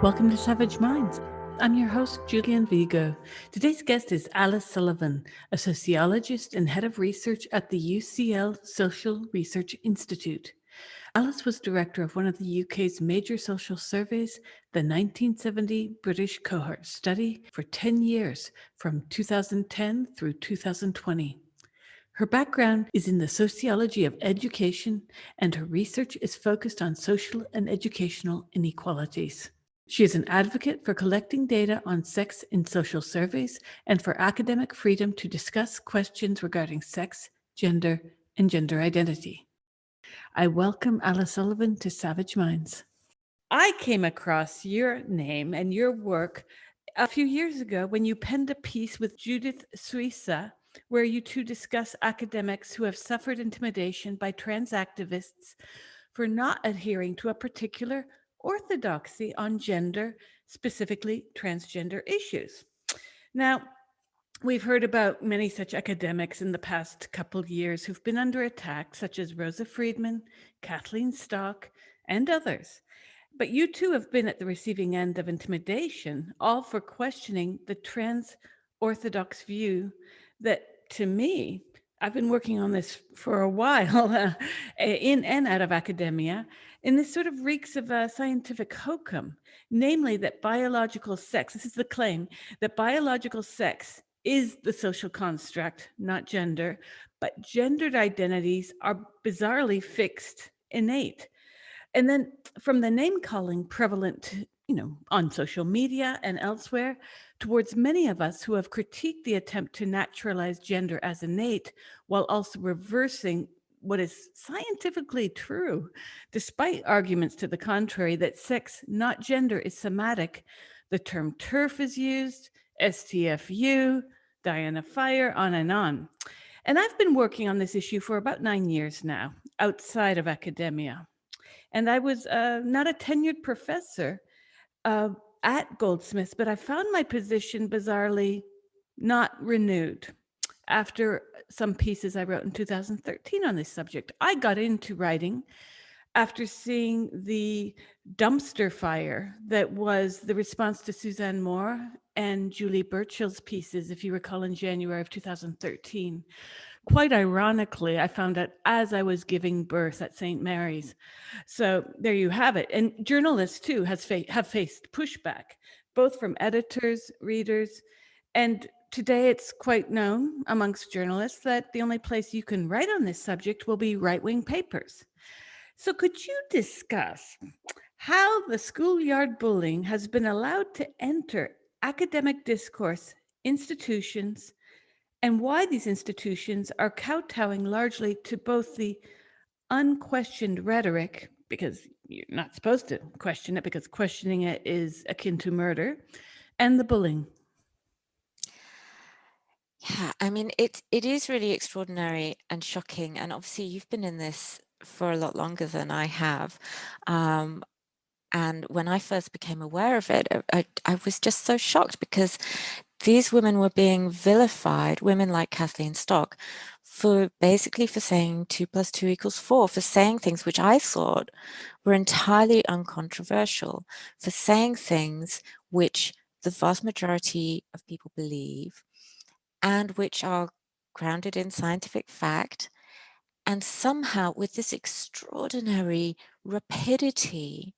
Welcome to Savage Minds. I'm your host, Julian Vigo. Today's guest is Alice Sullivan, a sociologist and head of research at the UCL Social Research Institute. Alice was director of one of the UK's major social surveys, the 1970 British Cohort Study, for 10 years, from 2010 through 2020. Her background is in the sociology of education, and her research is focused on social and educational inequalities. She is an advocate for collecting data on sex in social surveys and for academic freedom to discuss questions regarding sex, gender, and gender identity. I welcome Alice Sullivan to Savage Minds. I came across your name and your work a few years ago when you penned a piece with Judith Suissa, where you two discuss academics who have suffered intimidation by trans activists for not adhering to a particular orthodoxy on gender, specifically transgender issues. Now, we've heard about many such academics in the past couple of years who've been under attack, such as Rosa Friedman, Kathleen Stock, and others. But you too have been at the receiving end of intimidation, all for questioning the trans orthodox view that, to me, I've been working on this for a while in and out of academia, and this sort of reeks of a scientific hokum, namely that biological sex, this is the claim, that biological sex is the social construct, not gender, but gendered identities are bizarrely fixed, innate. And then from the name calling prevalent, on social media and elsewhere, towards many of us who have critiqued the attempt to naturalize gender as innate while also reversing what is scientifically true, despite arguments to the contrary that sex, not gender, is somatic. The term TERF is used, STFU, Diana Fire, on and on. And I've been working on this issue for about 9 years now, outside of academia. And I was not a tenured professor at Goldsmiths, but I found my position bizarrely not renewed after some pieces I wrote in 2013 on this subject. I got into writing after seeing the dumpster fire that was the response to Suzanne Moore and Julie Burchill's pieces, if you recall, in January of 2013. Quite ironically, I found out as I was giving birth at St. Mary's. So there you have it. And journalists too have faced pushback, both from editors, readers, and today it's quite known amongst journalists that the only place you can write on this subject will be right-wing papers. So could you discuss how the schoolyard bullying has been allowed to enter academic discourse, institutions, and why these institutions are kowtowing largely to both the unquestioned rhetoric, because you're not supposed to question it because questioning it is akin to murder, and the bullying? Yeah, I mean, it is really extraordinary and shocking. And obviously you've been in this for a lot longer than I have. And when I first became aware of it, I was just so shocked because these women were being vilified, women like Kathleen Stock, for saying 2 + 2 = 4, for saying things which I thought were entirely uncontroversial, for saying things which the vast majority of people believe and which are grounded in scientific fact. And somehow with this extraordinary rapidity,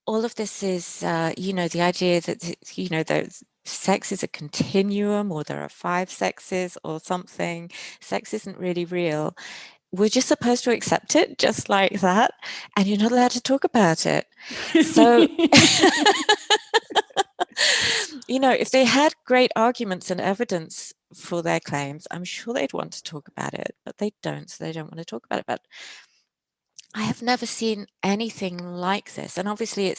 all of this is, the idea that, that sex is a continuum, or there are 5 sexes or something, sex isn't really real. We're just supposed to accept it just like that, and you're not allowed to talk about it. So, if they had great arguments and evidence for their claims, I'm sure they'd want to talk about it, but they don't, so they don't want to talk about it. But I have never seen anything like this. And obviously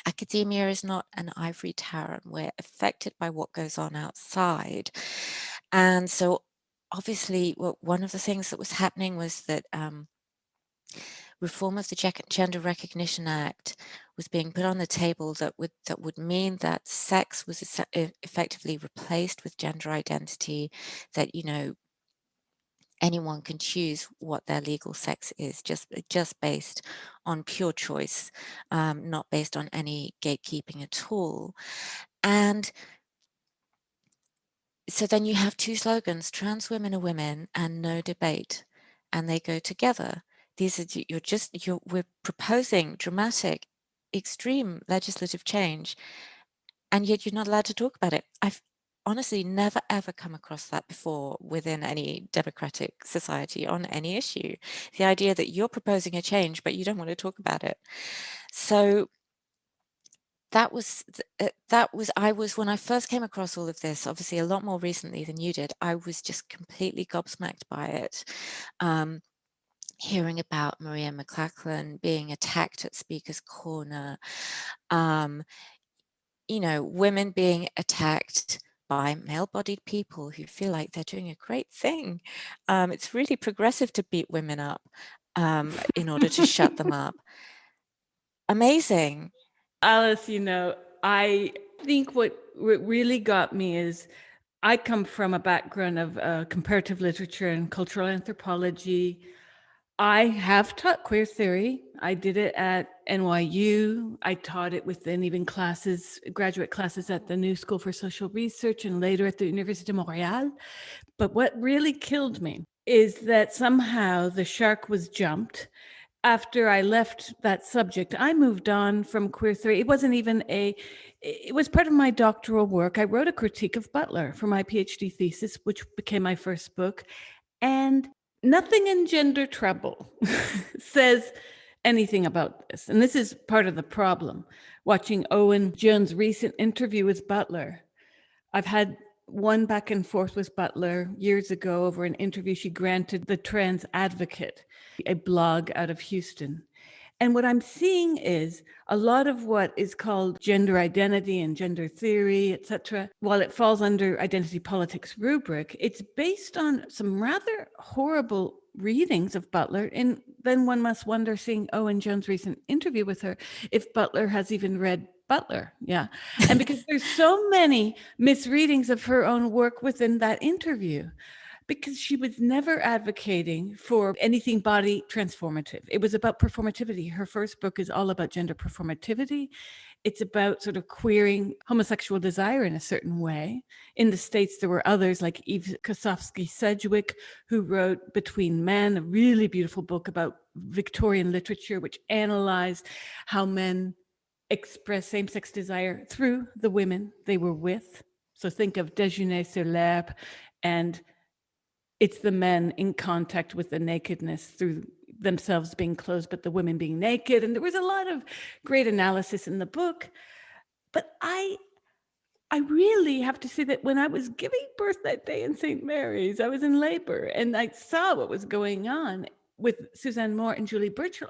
academia is not an ivory tower, and we're affected by what goes on outside. And so obviously one of the things that was happening was that reform of the Gender Recognition Act was being put on the table that would mean that sex was effectively replaced with gender identity, that anyone can choose what their legal sex is, just based on pure choice, not based on any gatekeeping at all. And so then you have two slogans: trans women are women and no debate, and they go together. These are we're proposing dramatic, extreme legislative change, and yet you're not allowed to talk about it. I've honestly never ever come across that before within any democratic society on any issue. The idea that you're proposing a change, but you don't want to talk about it. So that was when I first came across all of this, obviously a lot more recently than you did, I was just completely gobsmacked by it. Hearing about Maria McLachlan being attacked at Speaker's Corner, you know, women being attacked by male-bodied people who feel like they're doing a great thing. It's really progressive to beat women up in order to shut them up. Amazing. Alice, you know, I think what really got me is I come from a background of comparative literature and cultural anthropology. I have taught queer theory. I did it at NYU. I taught it within even classes, graduate classes at the New School for Social Research and later at the Université de Montréal. But what really killed me is that somehow the shark was jumped. After I left that subject, I moved on from queer theory. It wasn't even it was part of my doctoral work. I wrote a critique of Butler for my PhD thesis, which became my first book. And nothing in Gender Trouble says anything about this. And this is part of the problem. Watching Owen Jones' recent interview with Butler, I've had one back and forth with Butler years ago over an interview she granted the Trans Advocate, a blog out of Houston. And what I'm seeing is a lot of what is called gender identity and gender theory, et cetera, while it falls under identity politics rubric, it's based on some rather horrible readings of Butler. And then one must wonder, seeing Owen Jones' recent interview with her, if Butler has even read Butler. Yeah. And because there's so many misreadings of her own work within that interview, because she was never advocating for anything body transformative. It was about performativity. Her first book is all about gender performativity. It's about sort of queering homosexual desire in a certain way. In the States, there were others like Eve Kosofsky-Sedgwick, who wrote Between Men, a really beautiful book about Victorian literature, which analyzed how men express same-sex desire through the women they were with. So think of Déjeuner sur l'herbe, and it's the men in contact with the nakedness through themselves being clothed, but the women being naked. And there was a lot of great analysis in the book. But I really have to say that when I was giving birth that day in St. Mary's, I was in labor and I saw what was going on with Suzanne Moore and Julie Burchill.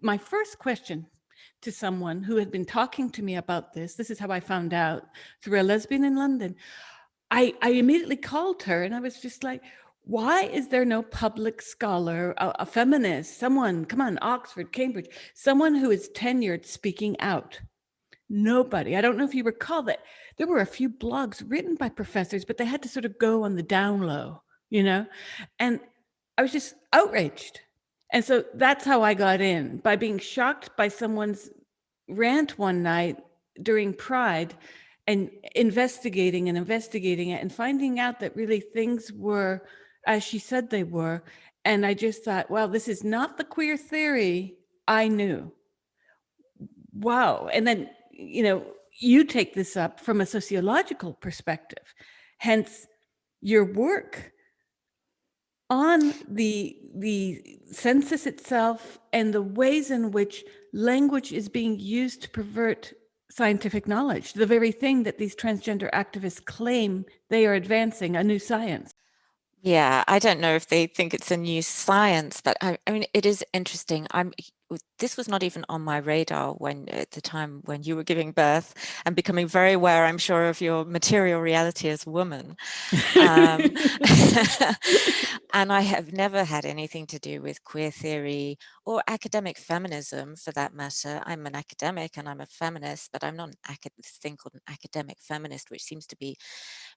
My first question to someone who had been talking to me about this is how I found out, through a lesbian in London. I immediately called her and I was just like, why is there no public scholar, a feminist, someone, come on, Oxford, Cambridge, someone who is tenured speaking out? Nobody. I don't know if you recall that there were a few blogs written by professors, but they had to sort of go on the down low, you know? And I was just outraged. And so that's how I got in, by being shocked by someone's rant one night during Pride and investigating it and finding out that really things were as she said they were. And I just thought, well, this is not the queer theory I knew. Wow. And then, you know, you take this up from a sociological perspective, hence your work on the census itself and the ways in which language is being used to pervert scientific knowledge, the very thing that these transgender activists claim they are advancing, a new science. Yeah, I don't know if they think it's a new science, but I mean, it is interesting. this was not even on my radar when at the time when you were giving birth and becoming very aware, I'm sure, of your material reality as a woman. Um, and I have never had anything to do with queer theory or academic feminism, for that matter. I'm an academic and I'm a feminist, but I'm not this thing called an academic feminist, which seems to be,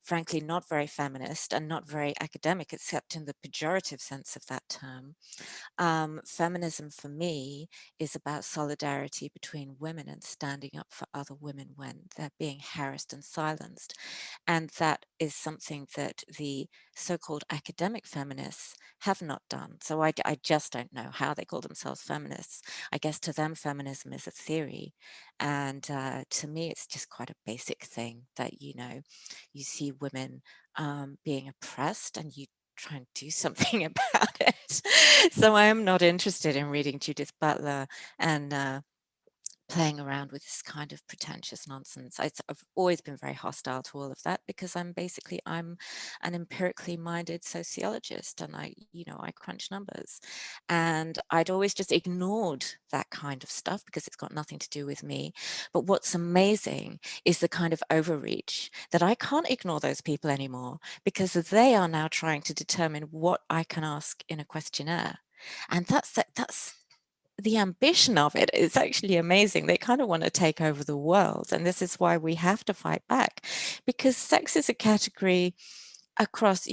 frankly, not very feminist and not very academic, except in the pejorative sense of that term. Feminism for me is about solidarity between women and standing up for other women when they're being harassed and silenced. And that is something that the so-called academic feminists have not done. So I just don't know how they call themselves feminists. I guess to them, feminism is a theory. And to me, it's just quite a basic thing that, you see women being oppressed and you try and do something about it. So I am not interested in reading Judith Butler and playing around with this kind of pretentious nonsense. I've always been very hostile to all of that because I'm an empirically minded sociologist, and I crunch numbers, and I'd always just ignored that kind of stuff because it's got nothing to do with me. But what's amazing is the kind of overreach that I can't ignore those people anymore because they are now trying to determine what I can ask in a questionnaire. And that's the ambition of it is actually amazing. They kind of want to take over the world. And this is why we have to fight back, because sex is a category across,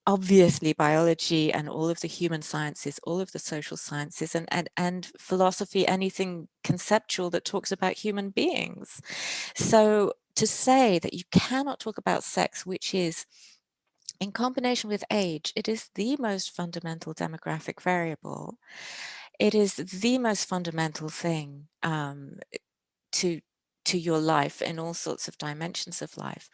obviously biology and all of the human sciences, all of the social sciences, and philosophy, anything conceptual that talks about human beings. So to say that you cannot talk about sex, which is in combination with age, it is the most fundamental demographic variable. It is the most fundamental thing to your life in all sorts of dimensions of life.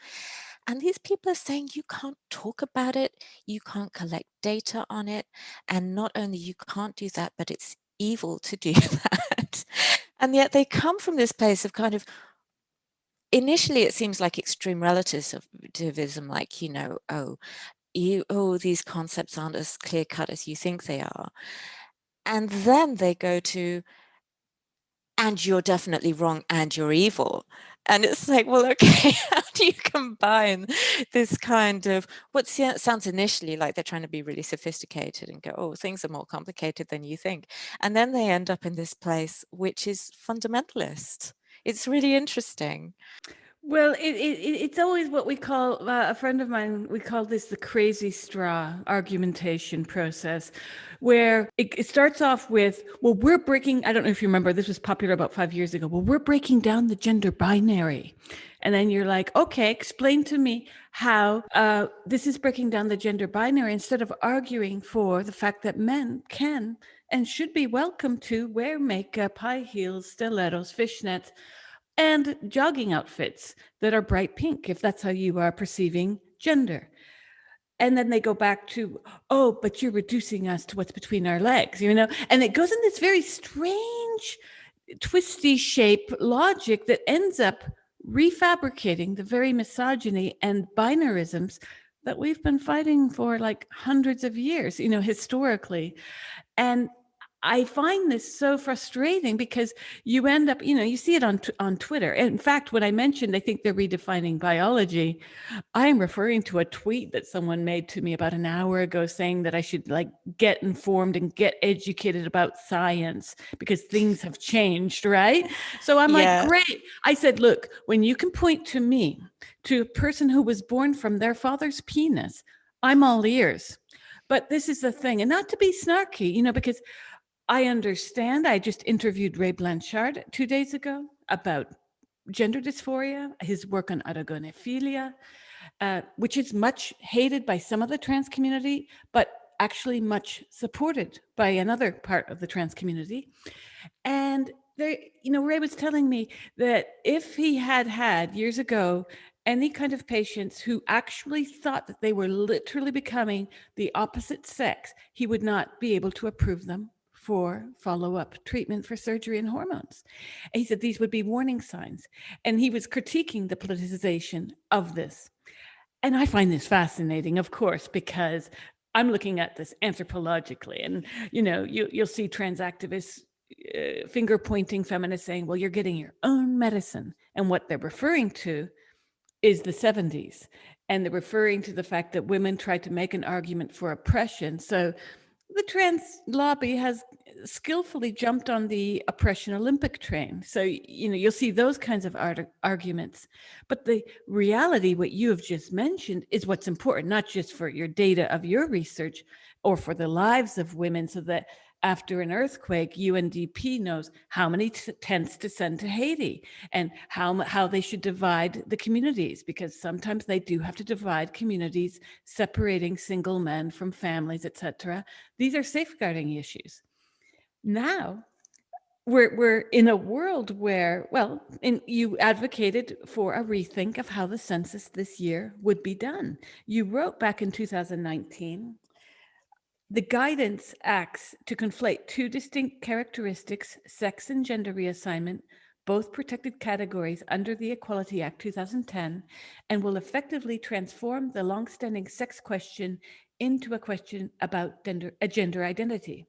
And these people are saying you can't talk about it, you can't collect data on it, and not only you can't do that, but it's evil to do that. And yet they come from this place of kind of, initially it seems like extreme relativism, like, these concepts aren't as clear cut as you think they are. And then they go to, and you're definitely wrong and you're evil. And it's like, well, okay, how do you combine this kind of what sounds initially like they're trying to be really sophisticated and go, oh, things are more complicated than you think. And then they end up in this place, which is fundamentalist. It's really interesting. Well, it's always what we call, a friend of mine, we call this the crazy straw argumentation process, where it starts off with, well, we're breaking, I don't know if you remember, this was popular about 5 years ago, well, we're breaking down the gender binary. And then you're like, okay, explain to me how this is breaking down the gender binary, instead of arguing for the fact that men can and should be welcome to wear makeup, high heels, stilettos, fishnets, and jogging outfits that are bright pink, if that's how you are perceiving gender. And then they go back to, oh, but you're reducing us to what's between our legs, And it goes in this very strange, twisty shape logic that ends up refabricating the very misogyny and binarisms that we've been fighting for like hundreds of years, historically. And I find this so frustrating because you end up, you see it on Twitter. In fact, when I mentioned I think they're redefining biology, I'm referring to a tweet that someone made to me about an hour ago saying that I should get informed and get educated about science because things have changed, right? So I'm like, great. I said, look, when you can point to me, to a person who was born from their father's penis, I'm all ears. But this is the thing, and not to be snarky, because I understand. I just interviewed Ray Blanchard 2 days ago about gender dysphoria, his work on autogynephilia, which is much hated by some of the trans community, but actually much supported by another part of the trans community. And Ray was telling me that if he had years ago any kind of patients who actually thought that they were literally becoming the opposite sex, he would not be able to approve them for follow-up treatment for surgery and hormones. And he said these would be warning signs. And he was critiquing the politicization of this. And I find this fascinating, of course, because I'm looking at this anthropologically. And, you'll see trans activists finger pointing feminists saying, well, you're getting your own medicine. And what they're referring to is the 70s. And they're referring to the fact that women tried to make an argument for oppression. So the trans lobby has skillfully jumped on the oppression Olympic train. So, you'll see those kinds of arguments. But the reality, what you have just mentioned, is what's important, not just for your data of your research or for the lives of women, so that after an earthquake, UNDP knows how many tents to send to Haiti and how they should divide the communities, because sometimes they do have to divide communities, separating single men from families, etc. These are safeguarding issues. Now, we're in a world where, you advocated for a rethink of how the census this year would be done. You wrote back in 2019, the guidance acts to conflate two distinct characteristics, sex and gender reassignment, both protected categories under the Equality Act 2010, and will effectively transform the longstanding sex question into a question about gender identity.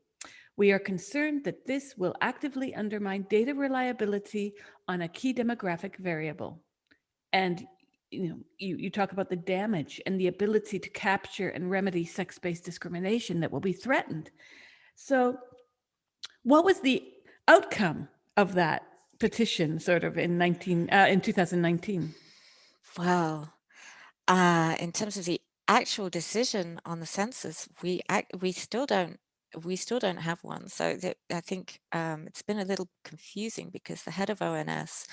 We are concerned that this will actively undermine data reliability on a key demographic variable. And you talk about the damage and the ability to capture and remedy sex-based discrimination that will be threatened. So what was the outcome of that petition sort of in 2019? Well, in terms of the actual decision on the census, we still don't have one. So I think it's been a little confusing, because the head of ONS,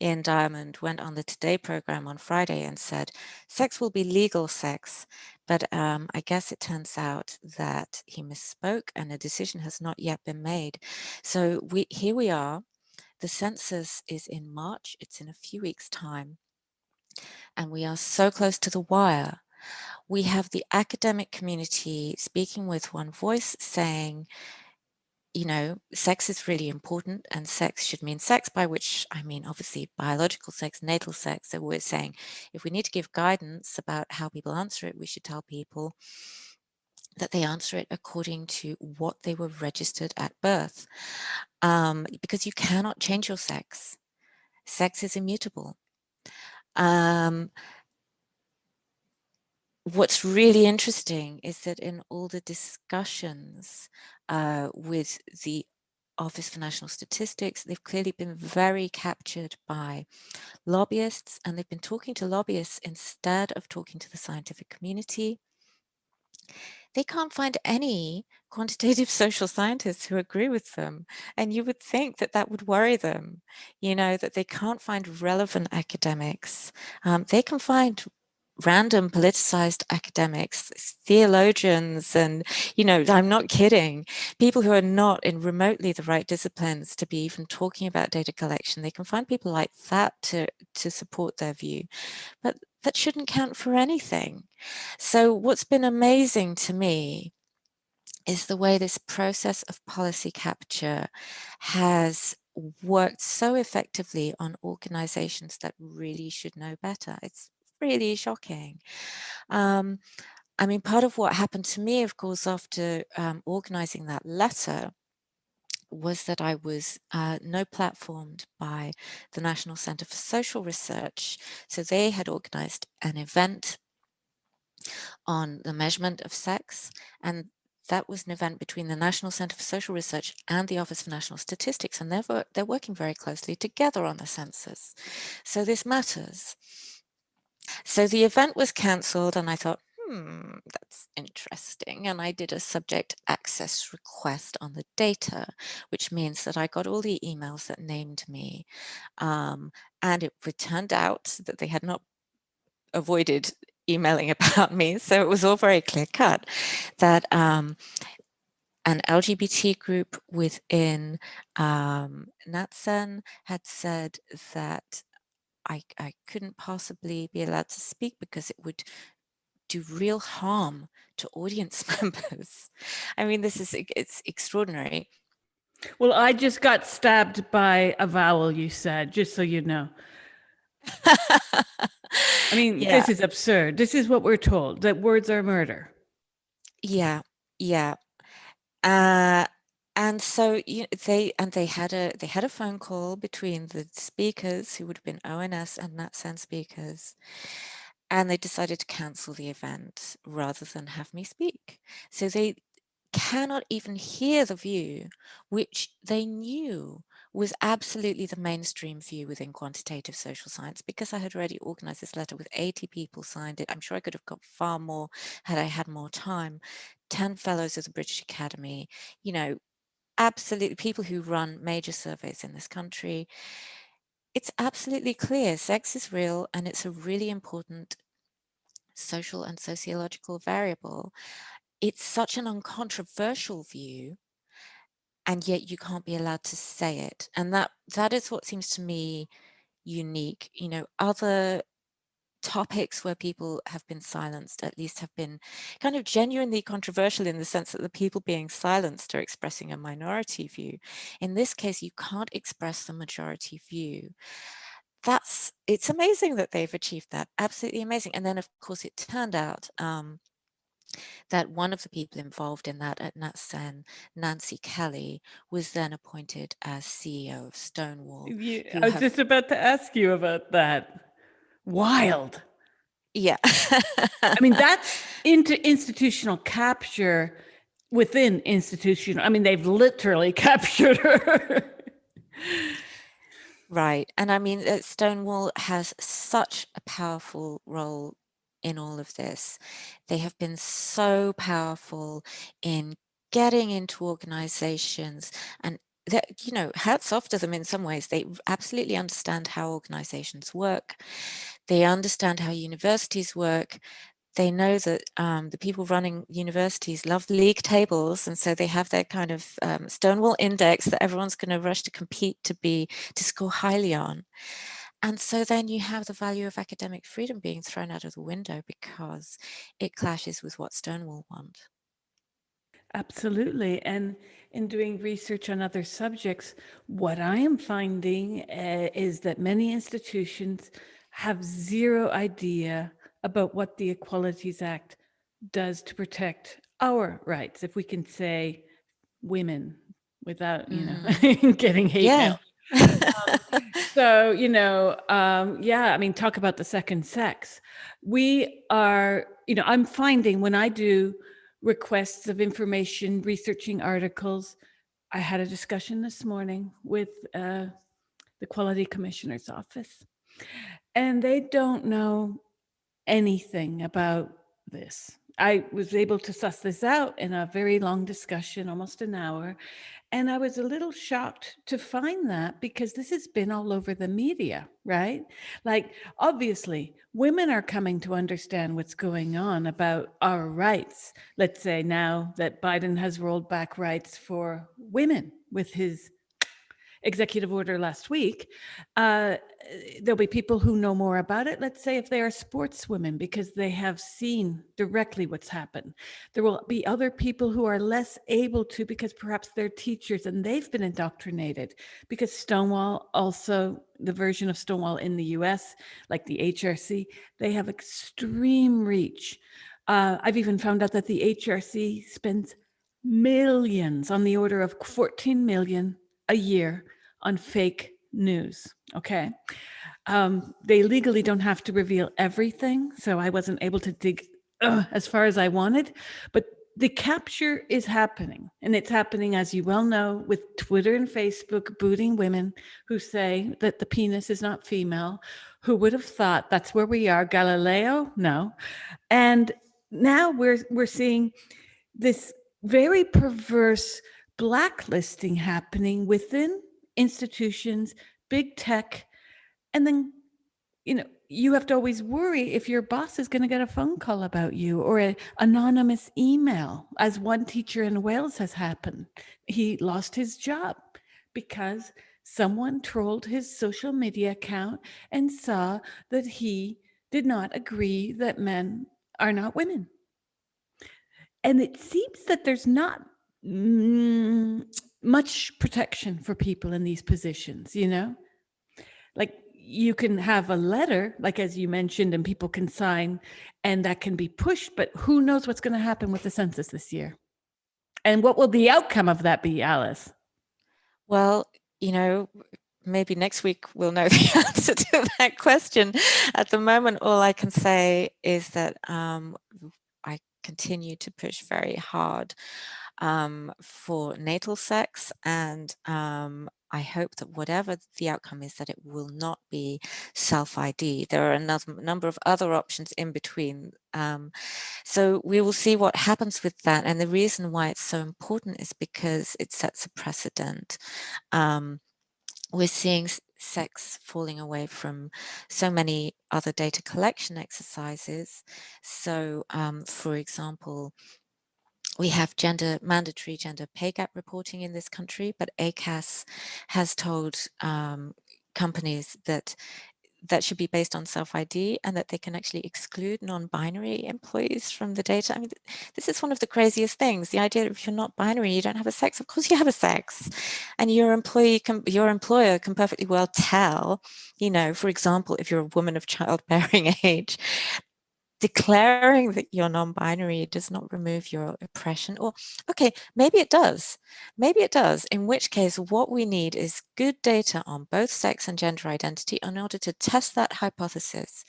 Ian Diamond, went on the Today program on Friday and said sex will be legal sex, but I guess it turns out that he misspoke and a decision has not yet been made. So here we are. The census is in March. It's in a few weeks' time. And we are so close to the wire. We have the academic community speaking with one voice, saying, sex is really important and sex should mean sex, by which I mean obviously biological sex, natal sex. So we're saying if we need to give guidance about how people answer it, we should tell people that they answer it according to what they were registered at birth, because you cannot change your sex. Sex is immutable. What's really interesting is that in all the discussions with the Office for National Statistics, they've clearly been very captured by lobbyists, and they've been talking to lobbyists instead of talking to the scientific community. They can't find any quantitative social scientists who agree with them. And you would think that that would worry them, that they can't find relevant academics. They can find random politicized academics, theologians, and, I'm not kidding, people who are not in remotely the right disciplines to be even talking about data collection. They can find people like that to support their view, but that shouldn't count for anything. So what's been amazing to me is the way this process of policy capture has worked so effectively on organizations that really should know better. It's really shocking. Part of what happened to me, of course, after organizing that letter was that I was no-platformed by the National Center for Social Research. So they had organized an event on the measurement of sex, and that was an event between the National Center for Social Research and the Office for National Statistics, and they're working very closely together on the census. So this matters. So the event was cancelled, and I thought, that's interesting. And I did a subject access request on the data, which means that I got all the emails that named me. And it turned out that they had not avoided emailing about me. So it was all very clear cut that an LGBT group within NatCen had said that I couldn't possibly be allowed to speak because it would do real harm to audience members. It's extraordinary. Well, I just got stabbed by a vowel you said, just so you know. Yeah. This is absurd. This is what we're told, that words are murder. Yeah. And so they had a phone call between the speakers, who would have been ONS and NatSen speakers, and they decided to cancel the event rather than have me speak. So they cannot even hear the view which they knew was absolutely the mainstream view within quantitative social science, because I had already organized this letter with 80 people signed it. I'm sure I could have got far more had I had more time. 10 fellows of the British Academy, absolutely people who run major surveys in this country. It's absolutely clear sex is real, and it's a really important social and sociological variable. It's such an uncontroversial view, and yet you can't be allowed to say it. And that is what seems to me unique. Other topics where people have been silenced at least have been kind of genuinely controversial, in the sense that the people being silenced are expressing a minority view. In this case, you can't express the majority view. It's amazing that they've achieved that. Absolutely amazing. And then, of course, it turned out that one of the people involved in that at NatSen, Nancy Kelly, was then appointed as CEO of Stonewall. I was just about to ask you about that. Wild. Yeah. I mean, that's institutional capture within institutional. I mean, they've literally captured her. Right. And I mean, Stonewall has such a powerful role in all of this. They have been so powerful in getting into organizations, and that, hats off to them in some ways. They absolutely understand how organizations work. They understand how universities work. They know that the people running universities love league tables, and so they have their kind of Stonewall index that everyone's going to rush to compete to score highly on. And so then you have the value of academic freedom being thrown out of the window because it clashes with what Stonewall want. Absolutely. And in doing research on other subjects, what I am finding is that many institutions have zero idea about what the Equalities Act does to protect our rights, if we can say women without, getting hate Yeah. mail. So, yeah, I mean, talk about the second sex. We are, I'm finding when I do requests of information, researching articles, I had a discussion this morning with the Quality Commissioner's office, and they don't know anything about this. I was able to suss this out in a very long discussion, almost an hour. And I was a little shocked to find that, because this has been all over the media, right? Like, obviously, women are coming to understand what's going on about our rights. Let's say now that Biden has rolled back rights for women with his executive order last week, there'll be people who know more about it. Let's say if they are sportswomen, because they have seen directly what's happened. There will be other people who are less able to, because perhaps they're teachers and they've been indoctrinated. Because Stonewall, also the version of Stonewall in the US, like the HRC, they have extreme reach. I've even found out that the HRC spends millions, on the order of 14 million a year, on fake news. Okay. They legally don't have to reveal everything, so I wasn't able to dig as far as I wanted, but the capture is happening, and it's happening, as you well know, with Twitter and Facebook booting women who say that the penis is not female. Who would have thought? That's where we are. Galileo? No. And now we're seeing this very perverse blacklisting happening within institutions, big tech, and then, you have to always worry if your boss is going to get a phone call about you, or an anonymous email, as one teacher in Wales has happened. He lost his job because someone trolled his social media account and saw that he did not agree that men are not women. And it seems that there's not much protection for people in these positions, Like, you can have a letter, like as you mentioned, and people can sign, and that can be pushed, but who knows what's going to happen with the census this year? And what will the outcome of that be, Alice? Well, maybe next week we'll know the answer to that question. At the moment, all I can say is that I continue to push very hard for natal sex, and I hope that whatever the outcome is, that it will not be self-ID. There are a number of other options in between. So we will see what happens with that. And the reason why it's so important is because it sets a precedent. We're seeing sex falling away from so many other data collection exercises. So, for example, we have mandatory gender pay gap reporting in this country, but ACAS has told companies that should be based on self-ID and that they can actually exclude non-binary employees from the data. I mean, this is one of the craziest things. The idea that if you're not binary, you don't have a sex. Of course you have a sex. And your employer can perfectly well tell, for example, if you're a woman of childbearing age, declaring that you're non-binary does not remove your oppression. Or, okay, maybe it does. Maybe it does, in which case what we need is good data on both sex and gender identity in order to test that hypothesis.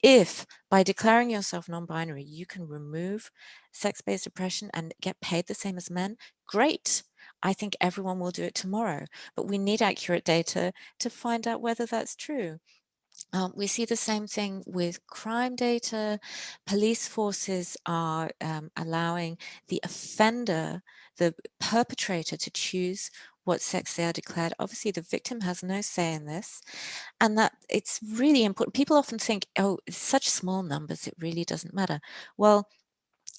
If by declaring yourself non-binary, you can remove sex-based oppression and get paid the same as men, great. I think everyone will do it tomorrow, but we need accurate data to find out whether that's true. We see the same thing with crime data. Police forces are allowing the offender, the perpetrator, to choose what sex they are declared. Obviously, the victim has no say in this, and that it's really important. People often think, oh, it's such small numbers, it really doesn't matter. Well,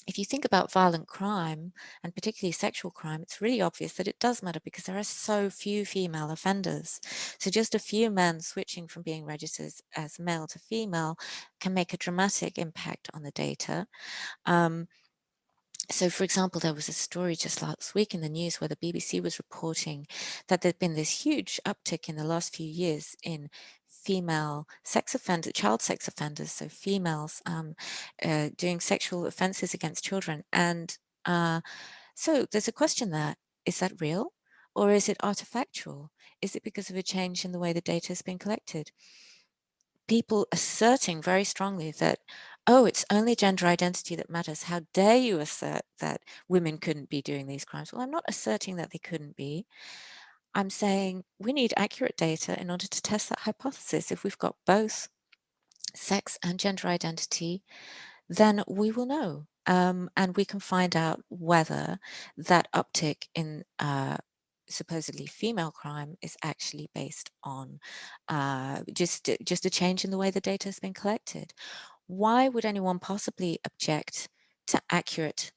if you think about violent crime, and particularly sexual crime, it's really obvious that it does matter because there are so few female offenders. So just a few men switching from being registered as male to female can make a dramatic impact on the data. So, for example, there was a story just last week in the news where the BBC was reporting that there'd been this huge uptick in the last few years in female child sex offenders, so females doing sexual offences against children. And so there's a question there. Is that real? Or is it artifactual? Is it because of a change in the way the data has been collected? People asserting very strongly that, oh, it's only gender identity that matters. How dare you assert that women couldn't be doing these crimes? Well, I'm not asserting that they couldn't be. I'm saying we need accurate data in order to test that hypothesis. If we've got both sex and gender identity, then we will know. And we can find out whether that uptick in supposedly female crime is actually based on just a change in the way the data has been collected. Why would anyone possibly object to accurate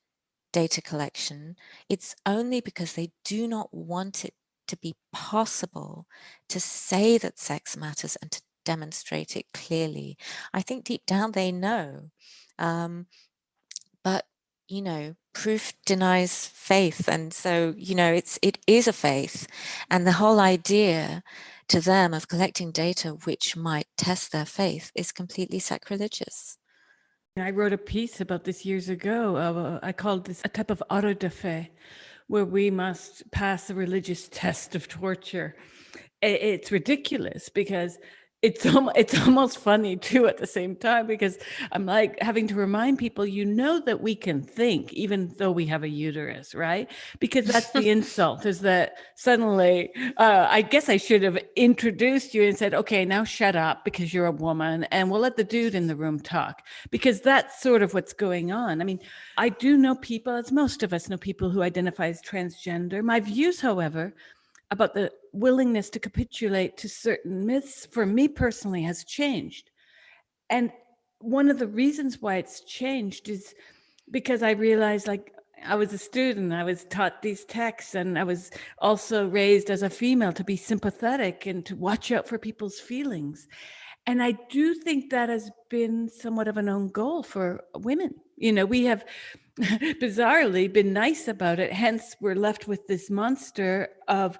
data collection? It's only because they do not want it to be possible to say that sex matters and to demonstrate it clearly. I think deep down they know. But proof denies faith, and so it is a faith, and the whole idea to them of collecting data which might test their faith is completely sacrilegious. I wrote a piece about this years ago. I called this a type of auto da fe, where we must pass a religious test of torture. It's ridiculous because it's almost funny too at the same time, because I'm like having to remind people, that we can think even though we have a uterus, right? Because that's the insult, is that suddenly I guess I should have introduced you and said, okay, now shut up because you're a woman and we'll let the dude in the room talk, because that's sort of what's going on. I mean, I do know people, as most of us know, people who identify as transgender. My views, however, about the willingness to capitulate to certain myths, for me personally, has changed. And one of the reasons why it's changed is because I realized, like, I was a student, I was taught these texts, and I was also raised as a female to be sympathetic and to watch out for people's feelings. And I do think that has been somewhat of an own goal for women. We have bizarrely been nice about it. Hence, we're left with this monster of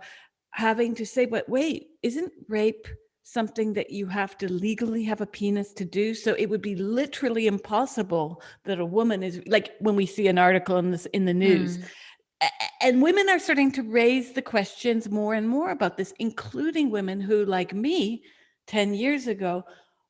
having to say, but wait, isn't rape something that you have to legally have a penis to do? So it would be literally impossible that a woman is, like when we see an article in the news, And women are starting to raise the questions more and more about this, including women who, like me, 10 years ago,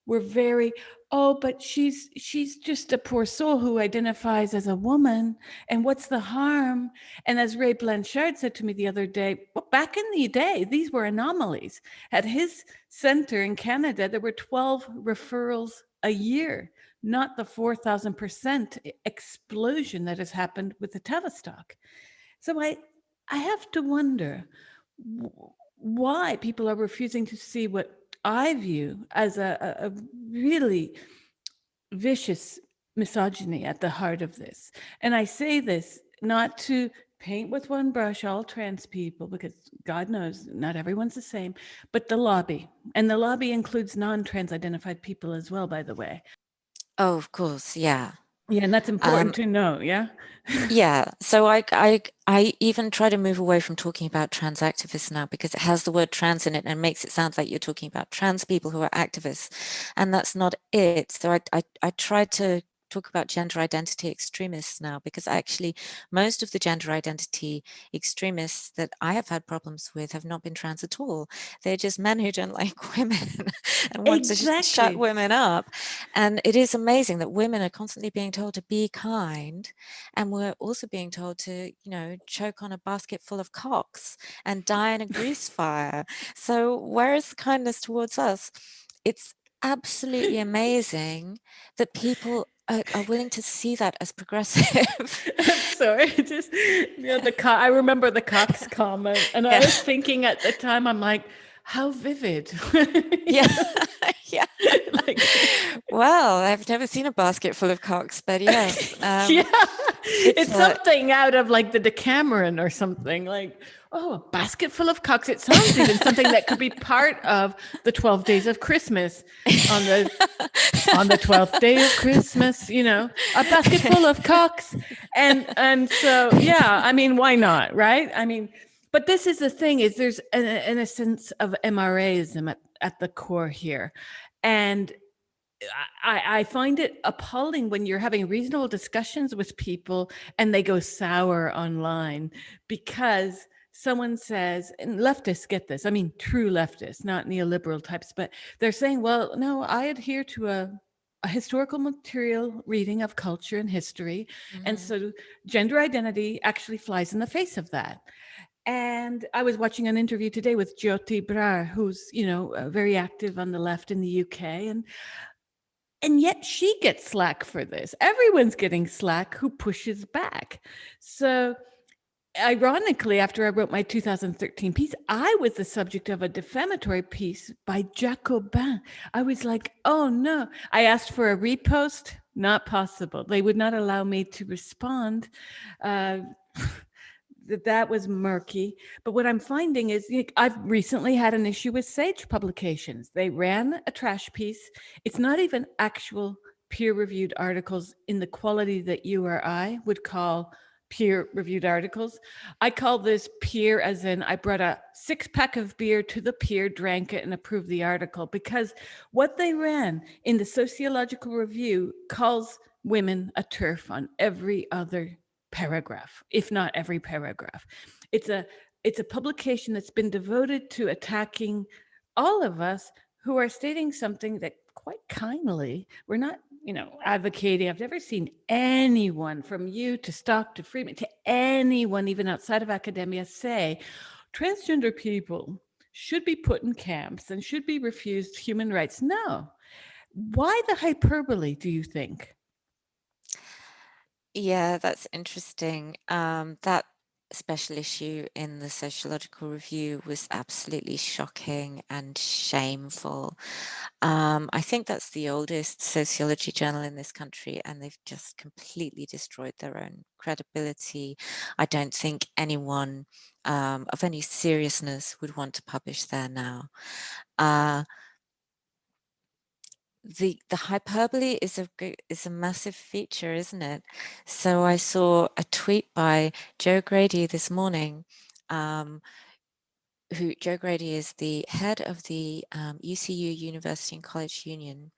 were very, oh, but she's just a poor soul who identifies as a woman, and what's the harm? And as Ray Blanchard said to me the other day, well, back in the day, these were anomalies. At his center in Canada, there were 12 referrals a year, not the 4,000% explosion that has happened with the Tavistock. So I have to wonder why people are refusing to see what I view as a really vicious misogyny at the heart of this. And I say this not to paint with one brush all trans people, because God knows not everyone's the same, but the lobby. And the lobby includes non-trans identified people as well, by the way. Oh, of course, yeah. Yeah, and that's important to know, yeah? Yeah, so I even try to move away from talking about trans activists now because it has the word trans in it and makes it sound like you're talking about trans people who are activists, and that's not it. So I try to talk about gender identity extremists now, because actually most of the gender identity extremists that I have had problems with have not been trans at all. They're just men who don't like women and want to shut Exactly. women up. And it is amazing that women are constantly being told to be kind, and we're also being told to, choke on a basket full of cocks and die in a grease fire. So where is the kindness towards us? It's absolutely amazing that people are willing to see that as progressive. I'm sorry, just I remember the Cox comment, and I Yeah. was thinking at the time, I'm like, how vivid. Yeah. Yeah. Like, Well, I've never seen a basket full of cocks, but yes. yeah, it's It's something out of like the Decameron or something. Like, oh, a basket full of cocks. It sounds even something that could be part of the 12 days of Christmas on the 12th day of Christmas, a basket full of cocks. And so, yeah, I mean, why not? Right. I mean, but this is the thing, is there's a sense of MRAism at the core here. And I find it appalling when you're having reasonable discussions with people and they go sour online because someone says, and leftists get this, I mean, true leftists, not neoliberal types, but they're saying, well, no, I adhere to a historical material reading of culture and history. And so gender identity actually flies in the face of that. And I was watching an interview today with Jyoti Brar, who's, very active on the left in the UK. And yet she gets slack for this. Everyone's getting slack who pushes back. So ironically, after I wrote my 2013 piece, I was the subject of a defamatory piece by Jacobin. I was like, oh no. I asked for a repost, not possible. They would not allow me to respond. Uh, that was murky. But what I'm finding is, I've recently had an issue with Sage Publications. They ran a trash piece. It's not even actual peer-reviewed articles in the quality that you or I would call peer-reviewed articles. I call this peer as in I brought a 6-pack of beer to the pier, drank it, and approved the article, because what they ran in the sociological review calls women a TERF on every other paragraph, if not every paragraph. It's a publication that's been devoted to attacking all of us who are stating something that quite kindly we're not, advocating. I've never seen anyone, from you to Stock to Freeman to anyone even outside of academia, say transgender people should be put in camps and should be refused human rights. No. Why the hyperbole, do you think? Yeah, that's interesting. That special issue in the Sociological Review was absolutely shocking and shameful. I think that's the oldest sociology journal in this country, and they've just completely destroyed their own credibility. I don't think anyone of any seriousness would want to publish there now. The hyperbole is a massive feature, isn't it? So I saw a tweet by Joe Grady this morning. Joe Grady is the head of the UCU University and College Union,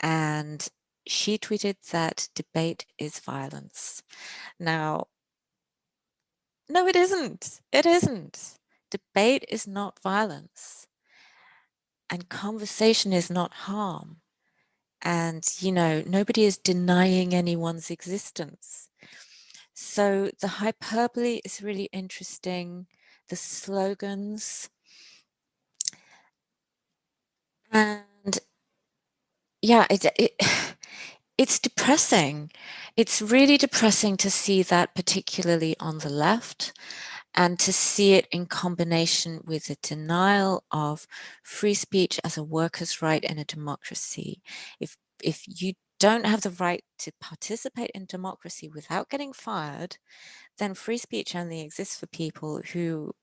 and she tweeted that debate is violence. Now, No, it isn't. It isn't. Debate is not violence. And conversation is not harm. And, you know, nobody is denying anyone's existence. So the hyperbole is really interesting. The slogans. And yeah, it's depressing. It's really depressing to see that, particularly on the left, and to see it in combination with the denial of free speech as a worker's right in a democracy. If you don't have the right to participate in democracy without getting fired, then free speech only exists for people who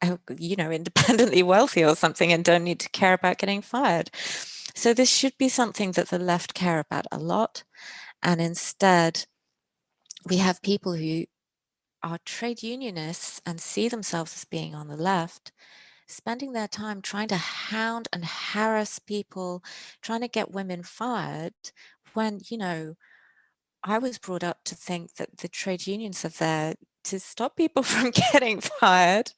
are, you know, independently wealthy or something and don't need to care about getting fired. So this should be something that the left care about a lot. And instead, we have people who are trade unionists and see themselves as being on the left, spending their time trying to hound and harass people, trying to get women fired, when, you know, I was brought up to think that the trade unions are there to stop people from getting fired,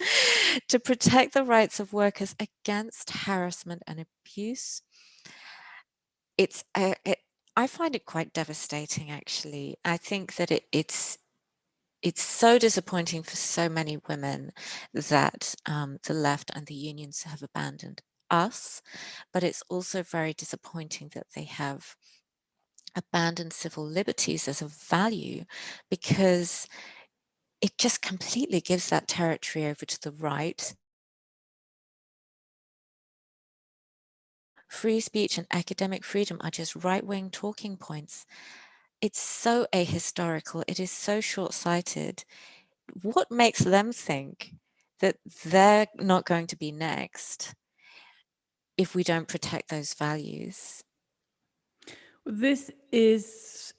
to protect the rights of workers against harassment and abuse. I find it quite devastating, actually. I think that it's so disappointing for so many women that the left and the unions have abandoned us, but it's also very disappointing that they have abandoned civil liberties as a value, because it just completely gives that territory over to the right. Free speech and academic freedom are just right-wing talking points. It's so ahistorical. It is so short-sighted. What makes them think that they're not going to be next if we don't protect those values? This is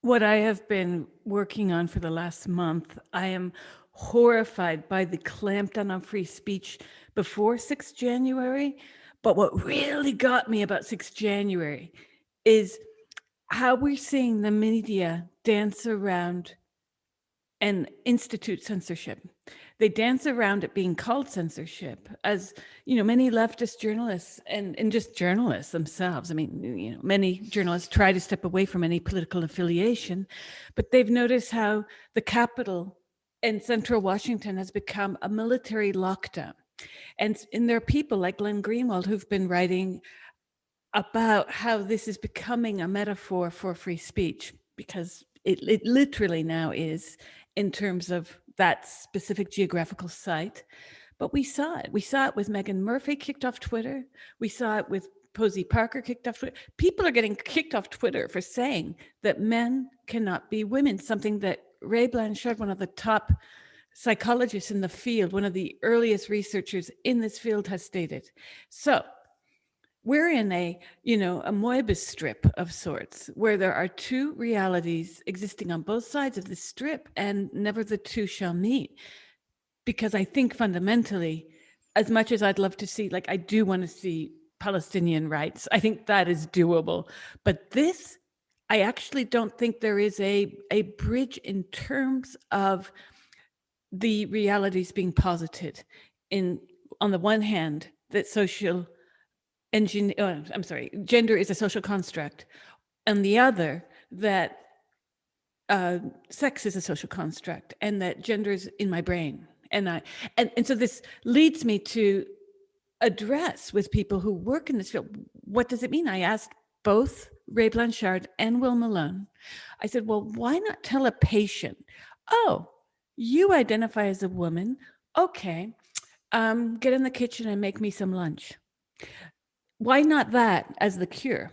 what I have been working on for the last month. I am horrified by the clampdown on free speech before 6th January. But what really got me about 6th January is how we're seeing the media dance around and institute censorship. They dance around it being called censorship, as you know, many leftist journalists and just journalists themselves. I mean, you know, many journalists try to step away from any political affiliation, but they've noticed how the Capitol in central Washington has become a military lockdown. And there are people like Glenn Greenwald who've been writing about how this is becoming a metaphor for free speech, because it literally now is, in terms of that specific geographical site. But we saw it. We saw it with Meghan Murphy kicked off Twitter. We saw it with Posey Parker kicked off Twitter. People are getting kicked off Twitter for saying that men cannot be women, something that Ray Blanchard, one of the top psychologists in the field, one of the earliest researchers in this field, has stated. So we're in a Moebius strip of sorts, where there are two realities existing on both sides of the strip, and never the two shall meet. Because I think fundamentally, as much as I'd love to see, like I do want to see Palestinian rights, I think that is doable. But this, I actually don't think there is a bridge in terms of the realities being posited. On the one hand, that gender is a social construct, and the other, that sex is a social construct, and that gender is in my brain. And so this leads me to address with people who work in this field, what does it mean? I asked both Ray Blanchard and Will Malone. I said, well, why not tell a patient, oh, you identify as a woman, okay, get in the kitchen and make me some lunch. Why not that as the cure?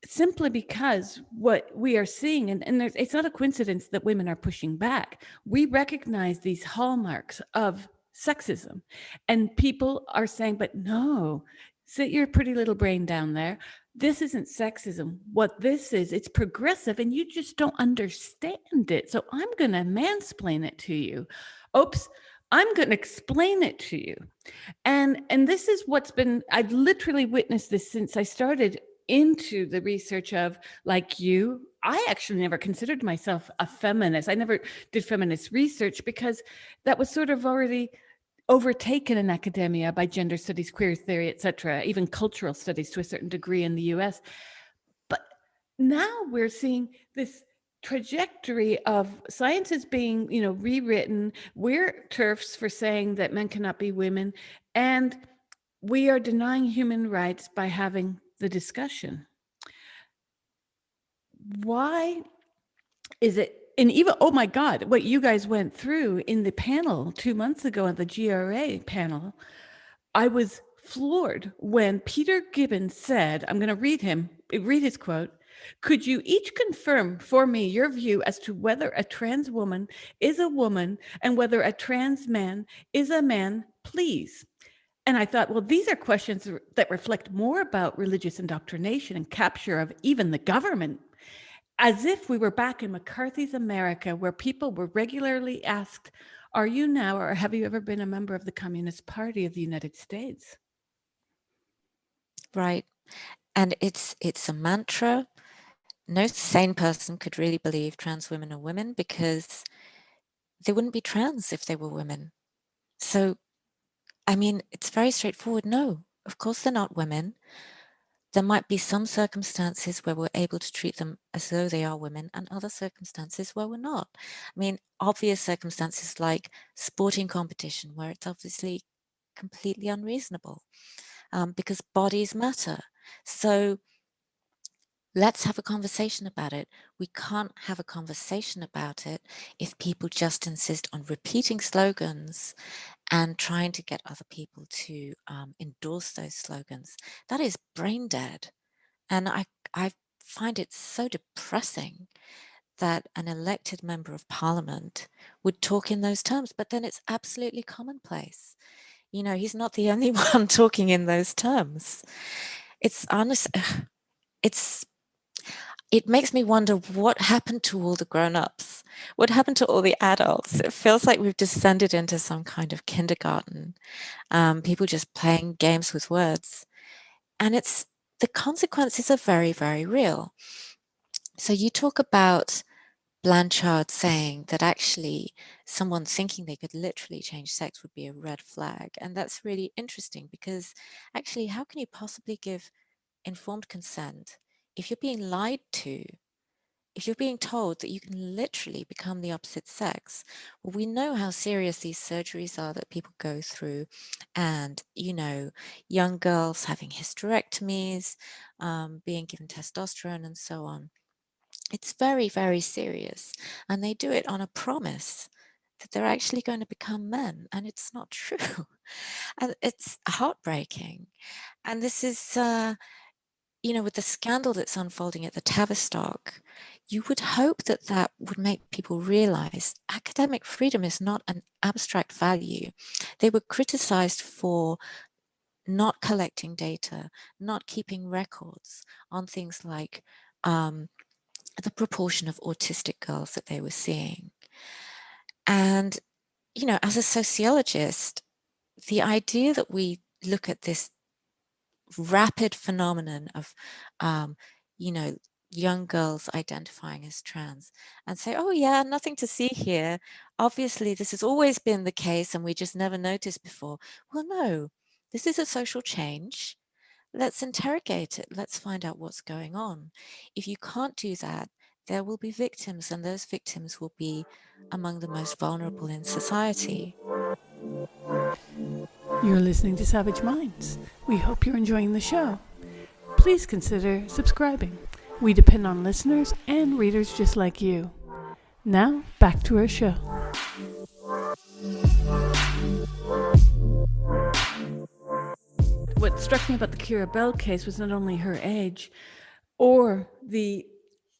Simply because what we are seeing, and it's not a coincidence that women are pushing back. We recognize these hallmarks of sexism, and people are saying, but no, sit your pretty little brain down there. This isn't sexism. What this is, it's progressive, and you just don't understand it. So I'm going to mansplain it to you. Oops, I'm going to explain it to you. And this is what's been, I've literally witnessed this since I started into the research of, like you, I actually never considered myself a feminist. I never did feminist research because that was sort of already overtaken in academia by gender studies, queer theory, etc., even cultural studies to a certain degree in the US. But now we're seeing this trajectory of science is being, rewritten. We're TERFs for saying that men cannot be women, and we are denying human rights by having the discussion. Why is it? And even, oh my God, what you guys went through in the panel 2 months ago at the GRA panel, I was floored when Peter Gibbons said, I'm going to read his quote. Could you each confirm for me your view as to whether a trans woman is a woman and whether a trans man is a man, please? And I thought, well, these are questions that reflect more about religious indoctrination and capture of even the government, as if we were back in McCarthy's America, where people were regularly asked, are you now or have you ever been a member of the Communist Party of the United States? Right. And it's a mantra. No sane person could really believe trans women are women because they wouldn't be trans if they were women. So, I mean, it's very straightforward. No, of course they're not women. There might be some circumstances where we're able to treat them as though they are women and other circumstances where we're not. I mean, obvious circumstances like sporting competition, where it's obviously completely unreasonable because bodies matter. So let's have a conversation about it. We can't have a conversation about it if people just insist on repeating slogans and trying to get other people to endorse those slogans. That is brain dead. And I find it so depressing that an elected member of parliament would talk in those terms, but then it's absolutely commonplace. You know, he's not the only one talking in those terms. It's honest. It makes me wonder what happened to all the grown-ups. What happened to all the adults? It feels like we've descended into some kind of kindergarten. People just playing games with words. And the consequences are very, very real. So you talk about Blanchard saying that actually someone thinking they could literally change sex would be a red flag. And that's really interesting because actually, how can you possibly give informed consent if you're being lied to? If you're being told that you can literally become the opposite sex, well, we know how serious these surgeries are that people go through, and young girls having hysterectomies, being given testosterone, and so on. It's very, very serious, and they do it on a promise that they're actually going to become men, and it's not true, and it's heartbreaking. And this is with the scandal that's unfolding at the Tavistock, you would hope that that would make people realize academic freedom is not an abstract value. They were criticized for not collecting data, not keeping records on things like the proportion of autistic girls that they were seeing. And, as a sociologist, the idea that we look at this rapid phenomenon of, young girls identifying as trans and say, oh yeah, nothing to see here. Obviously, this has always been the case and we just never noticed before. Well, no, this is a social change. Let's interrogate it. Let's find out what's going on. If you can't do that, there will be victims, and those victims will be among the most vulnerable in society. You're listening to Savage Minds. We hope you're enjoying the show. Please consider subscribing. We depend on listeners and readers just like you. Now, back to our show. What struck me about the Kira Bell case was not only her age or the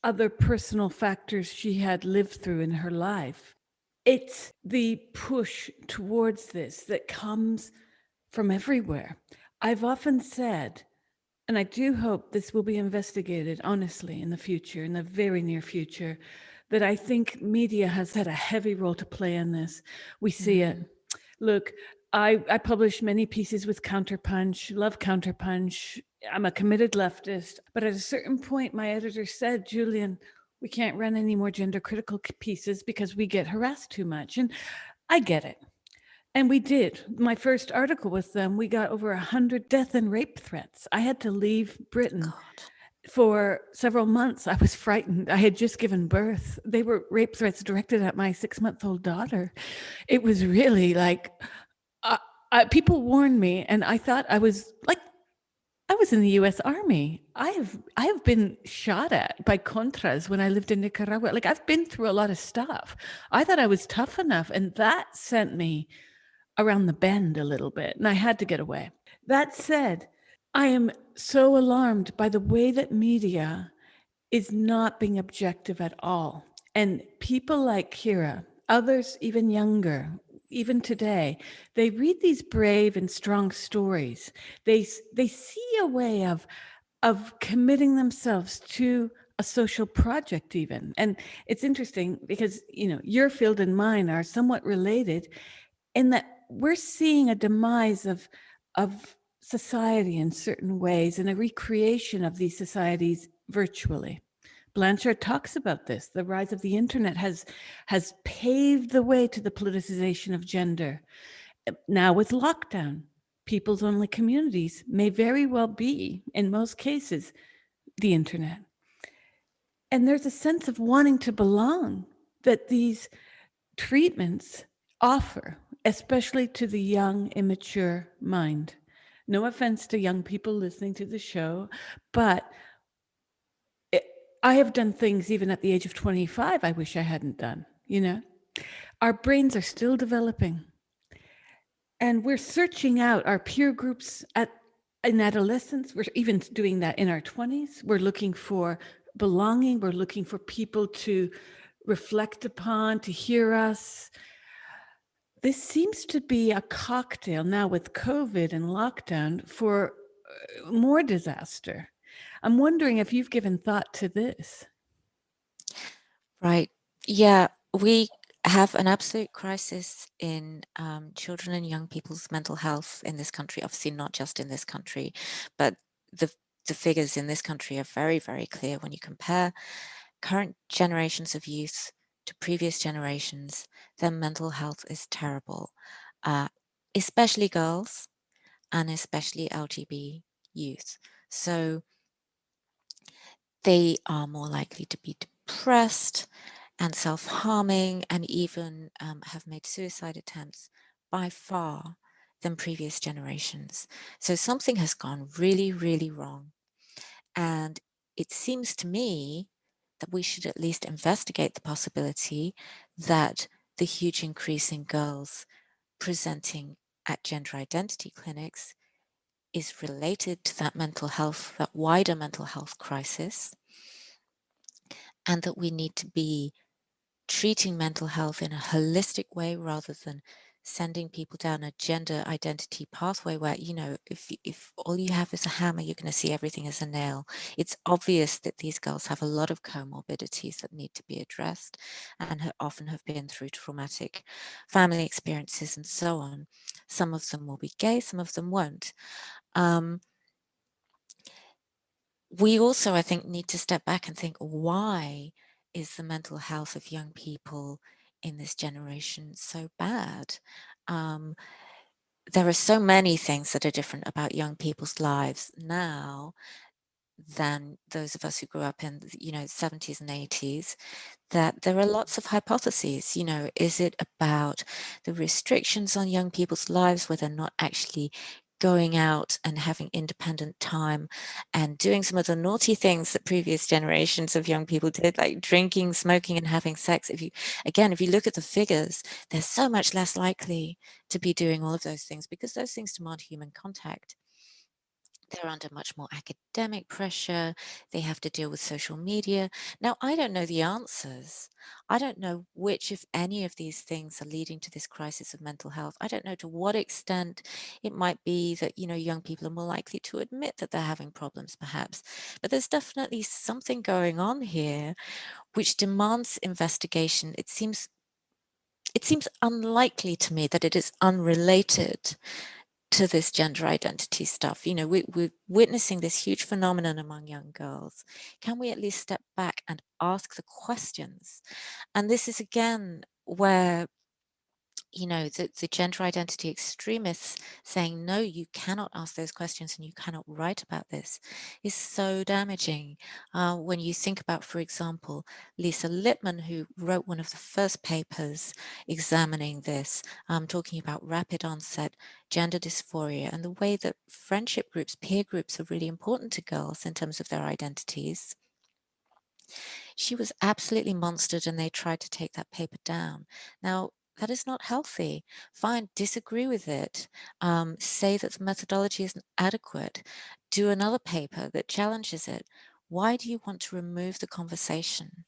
other personal factors she had lived through in her life. It's the push towards this that comes from everywhere. I've often said, and I do hope this will be investigated honestly in the future, in the very near future, that I think media has had a heavy role to play in this. We see it. Look, I publish many pieces with Counterpunch, love Counterpunch. I'm a committed leftist. But at a certain point, my editor said, Julian, we can't run any more gender critical pieces because we get harassed too much. And I get it. And we did. My first article with them, we got over 100 death and rape threats. I had to leave Britain God. for several months. I was frightened. I had just given birth. They were rape threats directed at my 6-month-old daughter. It was really like, people warned me, and I thought I was like, I was in the U.S. Army. I have been shot at by contras when I lived in Nicaragua. Like, I've been through a lot of stuff. I thought I was tough enough, and that sent me around the bend a little bit, and I had to get away. That said, I am so alarmed by the way that media is not being objective at all. And people like Kira, others even younger, even today, they read these brave and strong stories. They see a way of committing themselves to a social project even. And it's interesting because, your field and mine are somewhat related in that we're seeing a demise of society in certain ways and a recreation of these societies virtually. Blanchard talks about this. The rise of the internet has paved the way to the politicization of gender. Now with lockdown, people's only communities may very well be, in most cases, the internet. And there's a sense of wanting to belong that these treatments offer, especially to the young, immature mind. No offense to young people listening to the show, but I have done things even at the age of 25 I wish I hadn't done, Our brains are still developing. And we're searching out our peer groups in adolescence. We're even doing that in our 20s. We're looking for belonging. We're looking for people to reflect upon, to hear us. This seems to be a cocktail now with COVID and lockdown for more disaster. I'm wondering if you've given thought to this. Right. Yeah, we have an absolute crisis in children and young people's mental health in this country. Obviously, not just in this country, but the figures in this country are very, very clear when you compare current generations of youth to previous generations. Their mental health is terrible, especially girls and especially LGBT youth. So they are more likely to be depressed and self-harming and even have made suicide attempts by far than previous generations. So something has gone really, really wrong. And it seems to me that we should at least investigate the possibility that the huge increase in girls presenting at gender identity clinics is related to that mental health, that wider mental health crisis, and that we need to be treating mental health in a holistic way rather than sending people down a gender identity pathway where, if all you have is a hammer, you're going to see everything as a nail. It's obvious that these girls have a lot of comorbidities that need to be addressed and often have been through traumatic family experiences and so on. Some of them will be gay, some of them won't. We also, I think, need to step back and think, why is the mental health of young people in this generation so bad? There are so many things that are different about young people's lives now than those of us who grew up in, 70s and 80s, that there are lots of hypotheses. Is it about the restrictions on young people's lives where they're not actually going out and having independent time and doing some of the naughty things that previous generations of young people did, like drinking, smoking, and having sex? If you look at the figures, they're so much less likely to be doing all of those things because those things demand human contact. They're under much more academic pressure. They have to deal with social media. Now, I don't know the answers. I don't know which, if any, of these things are leading to this crisis of mental health. I don't know to what extent it might be that, young people are more likely to admit that they're having problems, perhaps. But there's definitely something going on here which demands investigation. It seems unlikely to me that it is unrelated to this gender identity stuff. You know, we're witnessing this huge phenomenon among young girls. Can we at least step back and ask the questions? And this is again where, you know, the gender identity extremists saying, no, you cannot ask those questions and you cannot write about this, is so damaging. When you think about, for example, Lisa Lippman, who wrote one of the first papers examining this, talking about rapid onset gender dysphoria and the way that friendship groups, peer groups, are really important to girls in terms of their identities. She was absolutely monstered and they tried to take that paper down. Now, that is not healthy. Fine, disagree with it. Say that the methodology isn't adequate. Do another paper that challenges it. Why do you want to remove the conversation?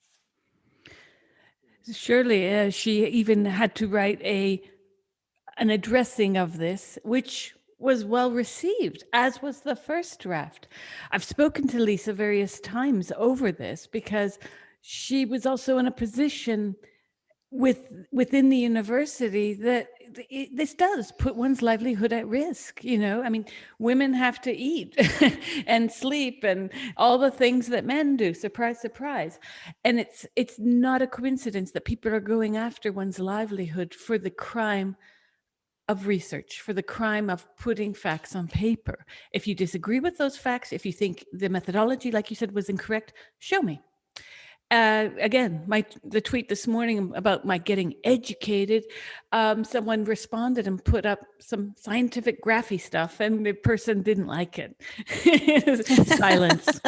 Surely she even had to write an addressing of this, which was well received, as was the first draft. I've spoken to Lisa various times over this because she was also in a position within the university that this does put one's livelihood at risk. You know, I mean, women have to eat and sleep and all the things that men do. Surprise, surprise. And it's not a coincidence that people are going after one's livelihood for the crime of research, for the crime of putting facts on paper. If you disagree with those facts, if you think the methodology, like you said, was incorrect, show me. Again, the tweet this morning about my getting educated, someone responded and put up some scientific graphy stuff, and the person didn't like it. Silence.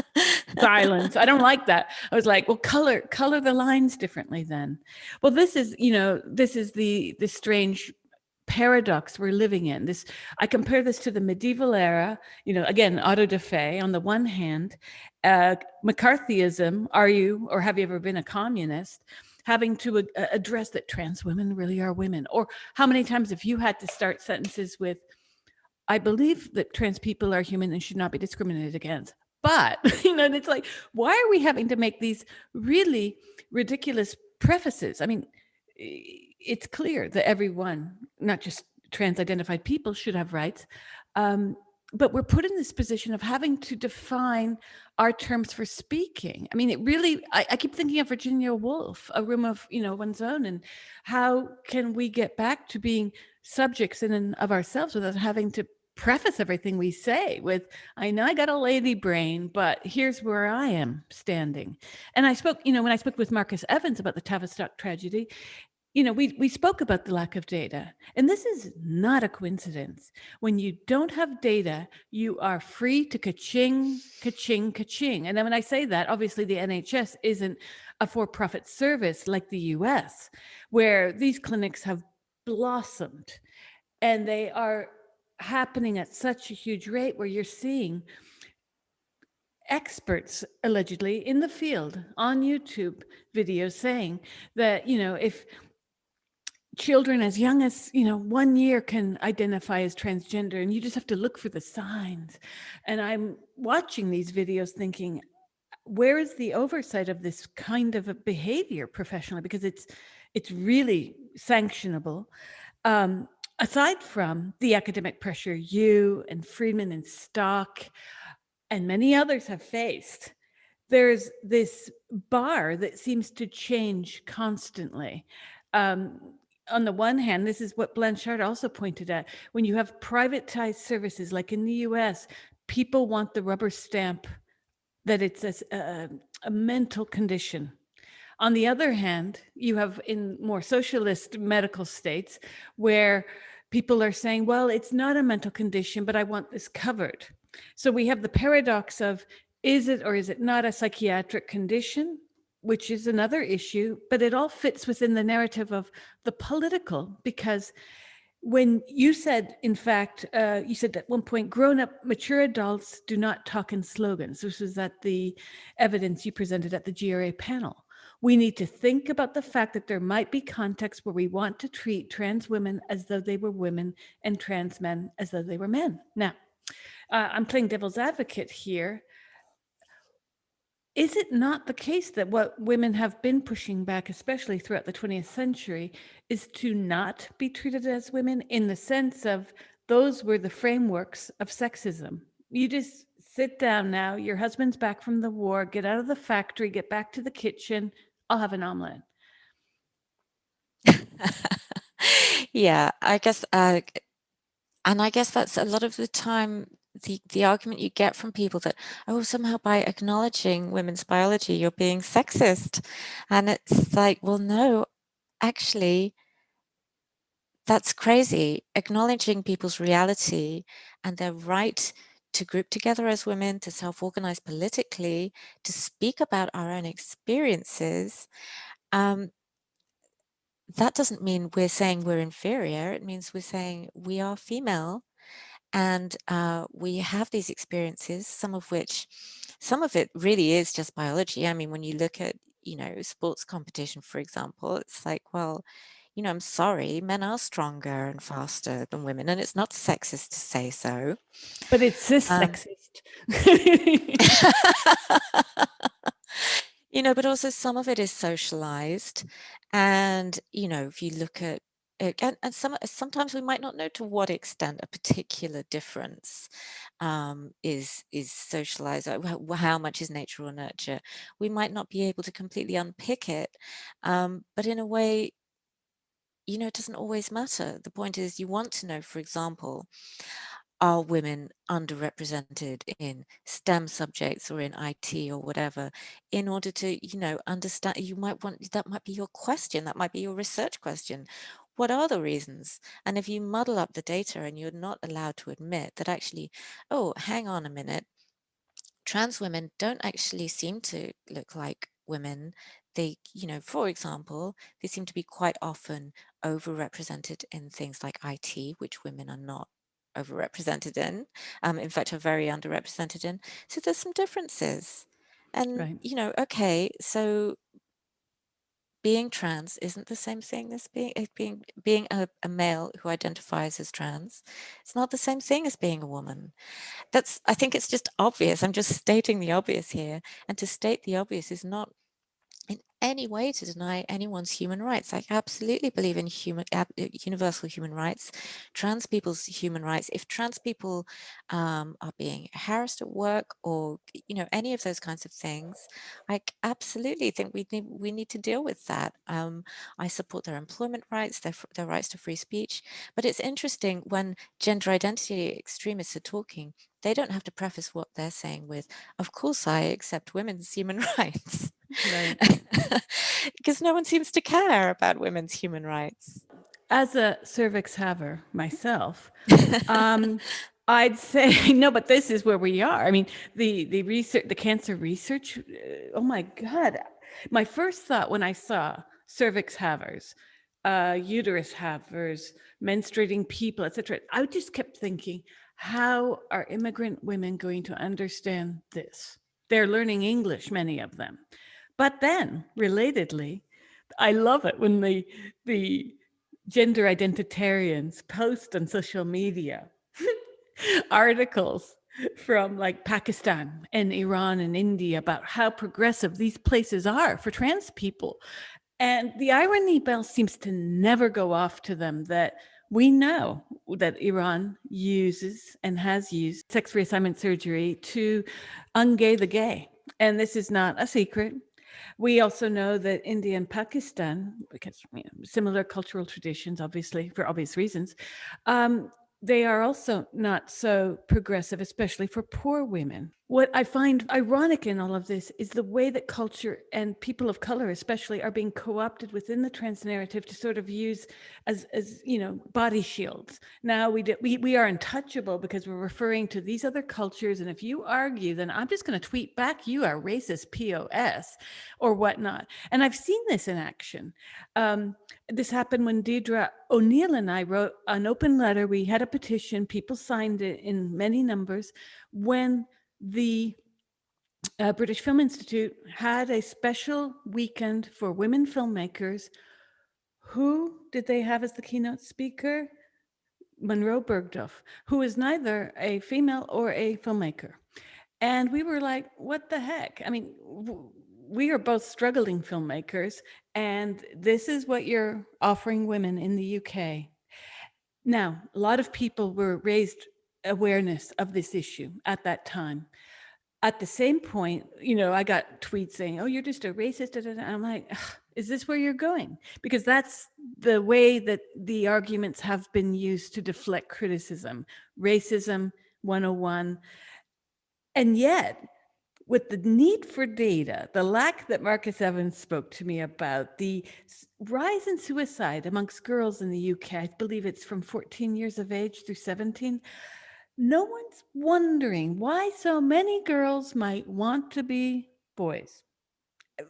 Silence. I don't like that. I was like, well, color the lines differently then. Well, this is the strange paradox we're living in. This, I compare this to the medieval era, you know, again, auto da fe on the one hand, McCarthyism, are you or have you ever been a communist? Having to address that trans women really are women. Or how many times have you had to start sentences with, I believe that trans people are human and should not be discriminated against. But, you know, it's like, why are we having to make these really ridiculous prefaces? I mean, it's clear that everyone, not just trans identified people, should have rights. But we're put in this position of having to define our terms for speaking. I mean, it really, I keep thinking of Virginia Woolf, A Room of, you know, One's Own, and how can we get back to being subjects in and of ourselves without having to preface everything we say with, I know I got a lady brain, but here's where I am standing. And I spoke, you know, when I spoke with Marcus Evans about the Tavistock tragedy, you know, we spoke about the lack of data, and this is not a coincidence. When you don't have data, you are free to ka-ching, ka-ching, ka-ching. And then when I say that, obviously the NHS isn't a for-profit service like the US, where these clinics have blossomed, and they are happening at such a huge rate where you're seeing experts allegedly in the field on YouTube videos saying that, you know, if children as young as, you know, 1 year can identify as transgender, and you just have to look for the signs. And I'm watching these videos thinking, where is the oversight of this kind of a behavior professionally? Because it's really sanctionable. Aside from the academic pressure you and Friedman and Stock and many others have faced, there's this bar that seems to change constantly. On the one hand, this is what Blanchard also pointed at. When you have privatized services, like in the US, people want the rubber stamp that it's a mental condition. On the other hand, you have in more socialist medical states where people are saying, well, it's not a mental condition, but I want this covered. So we have the paradox of, is it or is it not a psychiatric condition, which is another issue, but it all fits within the narrative of the political, because when you said, in fact, you said at one point, grown-up, mature adults do not talk in slogans. This was at the evidence you presented at the GRA panel. We need to think about the fact that there might be contexts where we want to treat trans women as though they were women and trans men as though they were men. Now, I'm playing devil's advocate here. Is it not the case that what women have been pushing back, especially throughout the 20th century, is to not be treated as women, in the sense of those were the frameworks of sexism. You just sit down now, your husband's back from the war, get out of the factory, get back to the kitchen, I'll have an omelet. Yeah, I guess, and I guess that's a lot of the time the argument you get from people that, oh, somehow by acknowledging women's biology, you're being sexist. And it's like, well, no, actually, that's crazy. Acknowledging people's reality and their right to group together as women, to self-organize politically, to speak about our own experiences, that doesn't mean we're saying we're inferior. It means we're saying we are female and we have these experiences, some of it really is just biology. I mean, when you look at, sports competition, for example, it's like, well, I'm sorry, men are stronger and faster than women, and it's not sexist to say so. But it's cis Um, sexist. but also some of it is socialized. And, if you look at it, and sometimes we might not know to what extent a particular difference is socialized, or how much is nature or nurture. We might not be able to completely unpick it. But in a way, it doesn't always matter. The point is you want to know, for example, are women underrepresented in STEM subjects or in IT or whatever, in order to, understand, that might be your question, that might be your research question. What are the reasons? And if you muddle up the data and you're not allowed to admit that actually, oh, hang on a minute, trans women don't actually seem to look like women. They, for example, they seem to be quite often overrepresented in things like IT, which women are not overrepresented in, in fact, are very underrepresented in. So there's some differences. And, Right. okay, so being trans isn't the same thing as being a male who identifies as trans. It's not the same thing as being a woman. I think it's just obvious. I'm just stating the obvious here. And to state the obvious is not in any way to deny anyone's human rights. I absolutely believe in universal human rights, trans people's human rights. If trans people are being harassed at work, or any of those kinds of things, I absolutely think we need to deal with that. I support their employment rights, their rights to free speech. But it's interesting when gender identity extremists are talking, they don't have to preface what they're saying with, of course I accept women's human rights. Right. Because no one seems to care about women's human rights. As a cervix haver myself, I'd say no, but this is where we are. I mean, the research, the cancer research. Oh my God! My first thought when I saw cervix havers, uterus havers, menstruating people, etc., I just kept thinking, how are immigrant women going to understand this? They're learning English, many of them. But then, relatedly, I love it when the gender identitarians post on social media articles from like Pakistan and Iran and India about how progressive these places are for trans people. And the irony bell seems to never go off to them that we know that Iran uses and has used sex reassignment surgery to ungay the gay. And this is not a secret. We also know that India and Pakistan, because similar cultural traditions, obviously, for obvious reasons, they are also not so progressive, especially for poor women. What I find ironic in all of this is the way that culture and people of color, especially, are being co-opted within the trans narrative to sort of use as body shields. Now we are untouchable because we're referring to these other cultures, and if you argue, then I'm just going to tweet back, "You are racist, POS," or whatnot. And I've seen this in action. This happened when Deirdre O'Neill and I wrote an open letter. We had a petition. People signed it in many numbers when the British Film Institute had a special weekend for women filmmakers. Who did they have as the keynote speaker? Monroe Bergdorf, who is neither a female or a filmmaker. And we were like, what the heck? I mean, we are both struggling filmmakers, and this is what you're offering women in the UK. Now, a lot of people were raised awareness of this issue at that time. At the same point, I got tweets saying, "Oh, you're just a racist." I'm like, "Ugh, is this where you're going?" Because that's the way that the arguments have been used to deflect criticism. Racism 101. And yet, with the need for data, the lack that Marcus Evans spoke to me about, the rise in suicide amongst girls in the UK, I believe it's from 14 years of age through 17, no one's wondering why so many girls might want to be boys.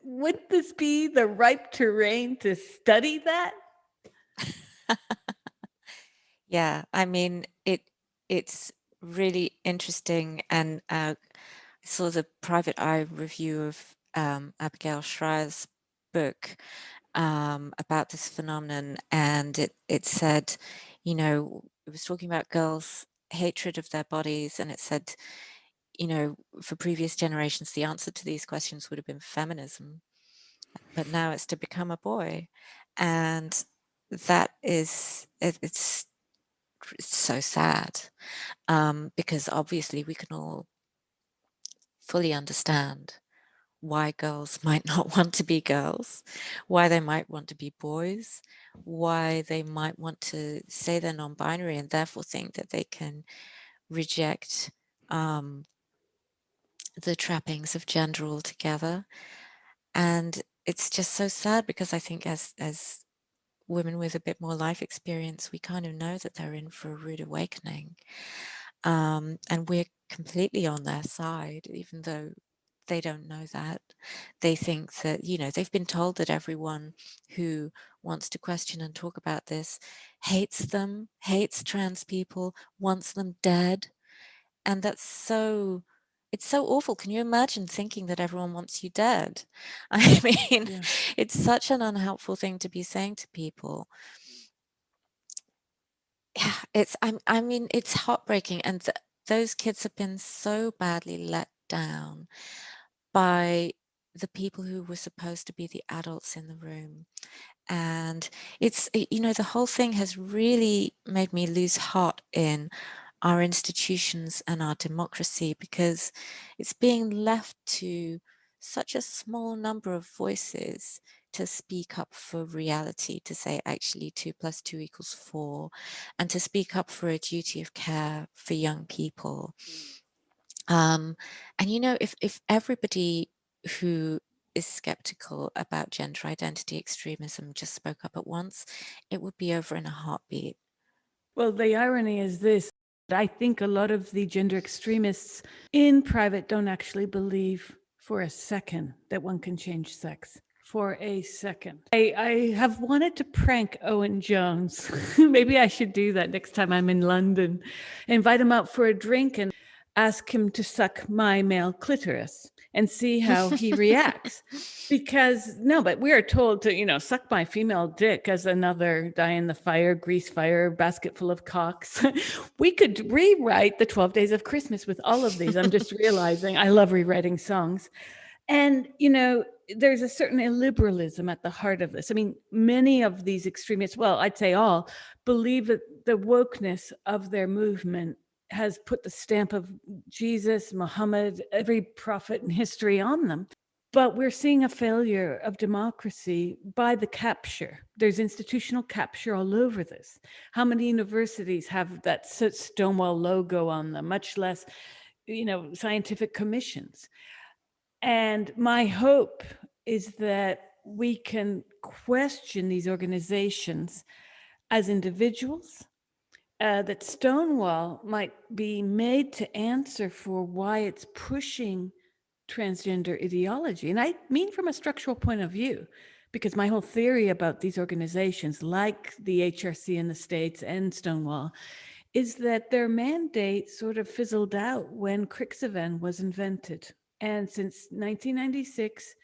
Would this be the ripe terrain to study that? Yeah, I mean, it's really interesting, and I saw the private eye review of Abigail Schreier's book about this phenomenon, and it said, it was talking about girls' hatred of their bodies, and it said, for previous generations, the answer to these questions would have been feminism, but now it's to become a boy, and that is it's so sad, because obviously we can all fully understand why girls might not want to be girls, why they might want to be boys, why they might want to say they're non-binary and therefore think that they can reject the trappings of gender altogether. And it's just so sad, because I think as women with a bit more life experience, we kind of know that they're in for a rude awakening. And we're completely on their side, even though they don't know that. They think that, they've been told that everyone who wants to question and talk about this hates them, hates trans people, wants them dead. And it's so awful. Can you imagine thinking that everyone wants you dead? I mean, Yeah. it's such an unhelpful thing to be saying to people. Yeah, I mean, it's heartbreaking, and those kids have been so badly let down by the people who were supposed to be the adults in the room. And the whole thing has really made me lose heart in our institutions and our democracy, because it's being left to such a small number of voices to speak up for reality, to say actually 2 + 2 = 4, and to speak up for a duty of care for young people. And if everybody who is skeptical about gender identity extremism just spoke up at once, it would be over in a heartbeat. Well, the irony is this. I think a lot of the gender extremists in private don't actually believe for a second that one can change sex. For a second. I have wanted to prank Owen Jones. Maybe I should do that next time I'm in London. Invite him out for a drink and ask him to suck my male clitoris and see how he reacts. Because no, but we are told to, suck my female dick as another die in the fire, grease fire, basket full of cocks. We could rewrite the 12 Days of Christmas with all of these. I'm just realizing I love rewriting songs. And, there's a certain illiberalism at the heart of this. I mean, many of these extremists, well, I'd say all, believe that the wokeness of their movement has put the stamp of Jesus, Muhammad, every prophet in history on them. But we're seeing a failure of democracy by the capture. There's institutional capture all over this. How many universities have that Stonewall logo on them, much less, scientific commissions? And my hope is that we can question these organizations as individuals, that Stonewall might be made to answer for why it's pushing transgender ideology. And I mean from a structural point of view, because my whole theory about these organizations like the HRC in the States and Stonewall is that their mandate sort of fizzled out when Crixivan was invented. And since 1996,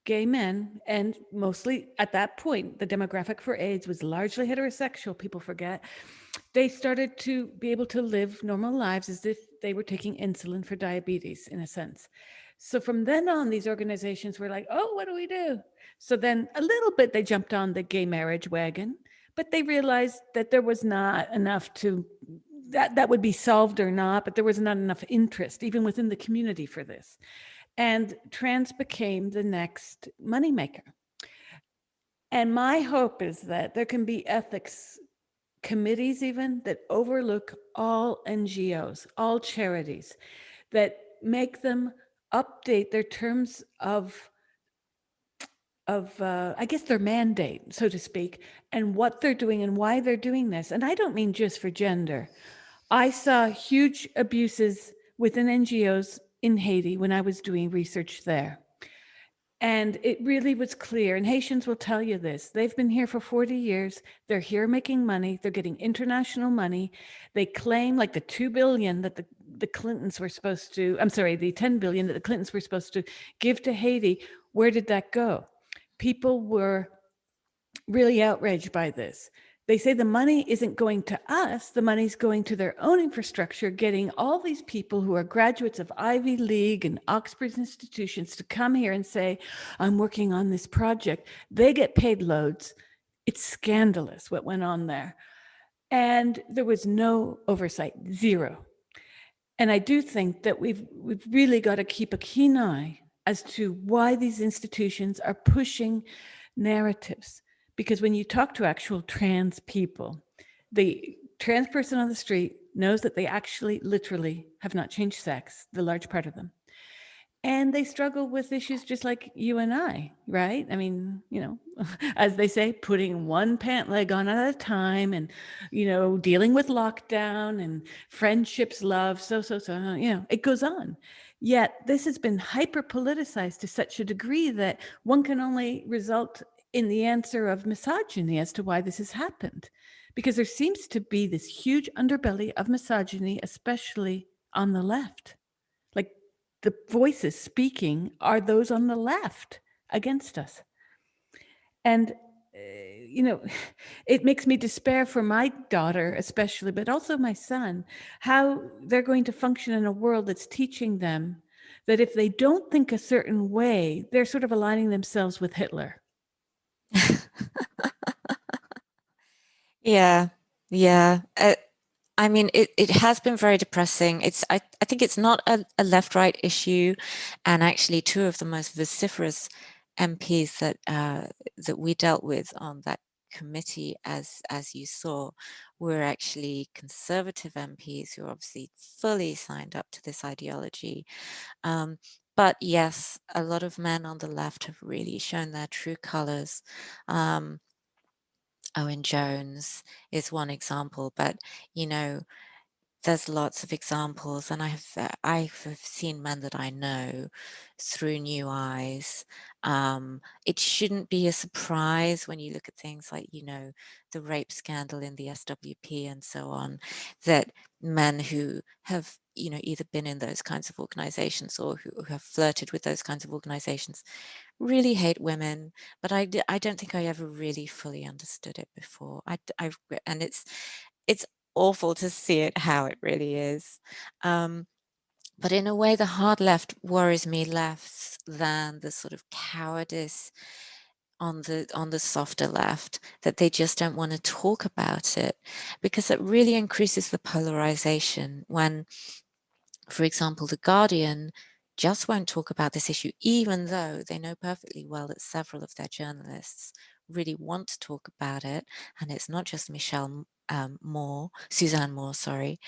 gay men, and mostly at that point, the demographic for AIDS was largely heterosexual, people forget, they started to be able to live normal lives as if they were taking insulin for diabetes, in a sense. So from then on, these organizations were like, oh, what do we do? So then a little bit they jumped on the gay marriage wagon, But they realized that there was not enough to, that would be solved or not, but there was not enough interest even within the community for this. And trans became the next moneymaker. And my hope is that there can be ethics committees even that overlook all NGOs, all charities, that make them update their terms of I guess their mandate, so to speak, and what they're doing and why they're doing this. And I don't mean just for gender. I saw huge abuses within NGOs in Haiti when I was doing research there. And it really was clear, and Haitians will tell you this. They've been here for 40 years. They're here making money. They're getting international money. They claim like the 2 billion that the Clintons were supposed to, I'm sorry, the 10 billion that the Clintons were supposed to give to Haiti. Where did that go? People were really outraged by this. They say the money isn't going to us, the money's going to their own infrastructure, getting all these people who are graduates of Ivy League and Oxford institutions to come here and say, I'm working on this project. They get paid loads. It's scandalous what went on there. And there was no oversight, zero. And I do think that we've really got to keep a keen eye as to why these institutions are pushing narratives. Because when you talk to actual trans people, the trans person on the street knows that they actually literally have not changed sex, the large part of them. And they struggle with issues just like you and I, right? I mean, as they say, putting one pant leg on at a time and, dealing with lockdown and friendships, love, so, it goes on. Yet this has been hyper politicized to such a degree that one can only result in the answer of misogyny as to why this has happened. Because there seems to be this huge underbelly of misogyny, especially on the left. Like, the voices speaking are those on the left against us. And, it makes me despair for my daughter, especially, but also my son, how they're going to function in a world that's teaching them that if they don't think a certain way, they're sort of aligning themselves with Hitler. Yeah, yeah. I mean, it has been very depressing. I think it's not a left-right issue, and actually two of the most vociferous MPs that we dealt with on that committee, as you saw, were actually Conservative MPs who are obviously fully signed up to this ideology. But yes, a lot of men on the left have really shown their true colours. Owen Jones is one example, but there's lots of examples, and I've seen men that I know through new eyes. It shouldn't be a surprise when you look at things like the rape scandal in the SWP and so on, that men who have either been in those kinds of organizations or who have flirted with those kinds of organizations really hate women. But I don't think I ever really fully understood it before. And it's awful to see it how it really is. But in a way, the hard left worries me less than the sort of cowardice on the softer left, that they just don't want to talk about it, because it really increases the polarization when, for example, The Guardian just won't talk about this issue, even though they know perfectly well that several of their journalists really want to talk about it. And it's not just Suzanne Moore, sorry.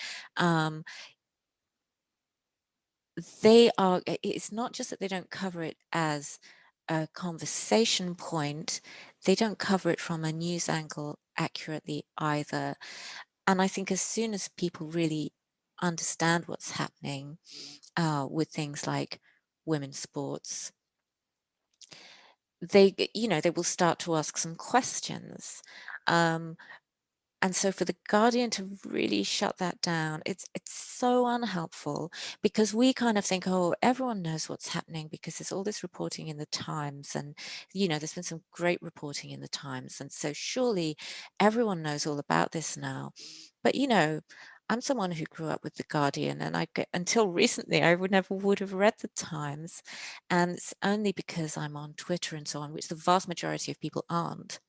It's not just that they don't cover it as a conversation point, they don't cover it from a news angle accurately either. And I think as soon as people really understand what's happening with things like women's sports, they will start to ask some questions. And so for The Guardian to really shut that down, it's so unhelpful, because we kind of think, oh, everyone knows what's happening because there's all this reporting in the Times, and there's been some great reporting in the Times, and so surely everyone knows all about this now. But I'm someone who grew up with The Guardian, and until recently I never would have read the Times, and it's only because I'm on Twitter and so on, which the vast majority of people aren't,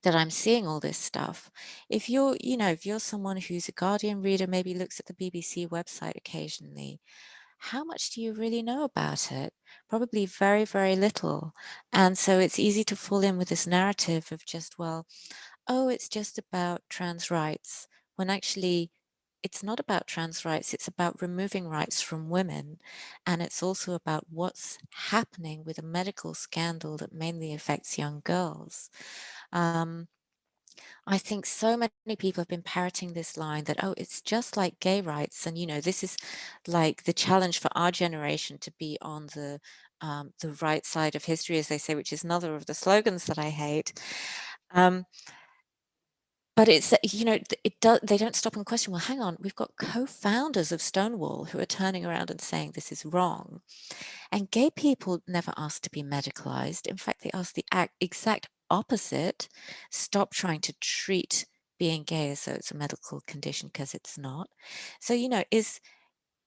that I'm seeing all this stuff. If you're, if you're someone who's a Guardian reader, maybe looks at the BBC website occasionally, how much do you really know about it? Probably very, very little. And so it's easy to fall in with this narrative of just, well, oh, it's just about trans rights, when actually it's not about trans rights, it's about removing rights from women. And it's also about what's happening with a medical scandal that mainly affects young girls. I think so many people have been parroting this line that, oh, it's just like gay rights. And, this is like the challenge for our generation to be on the right side of history, as they say, which is another of the slogans that I hate. But it's, they don't stop and question, well, hang on, we've got co-founders of Stonewall who are turning around and saying this is wrong. And gay people never asked to be medicalized. In fact, they asked the exact opposite. Stop trying to treat being gay as though it's a medical condition, because it's not. So,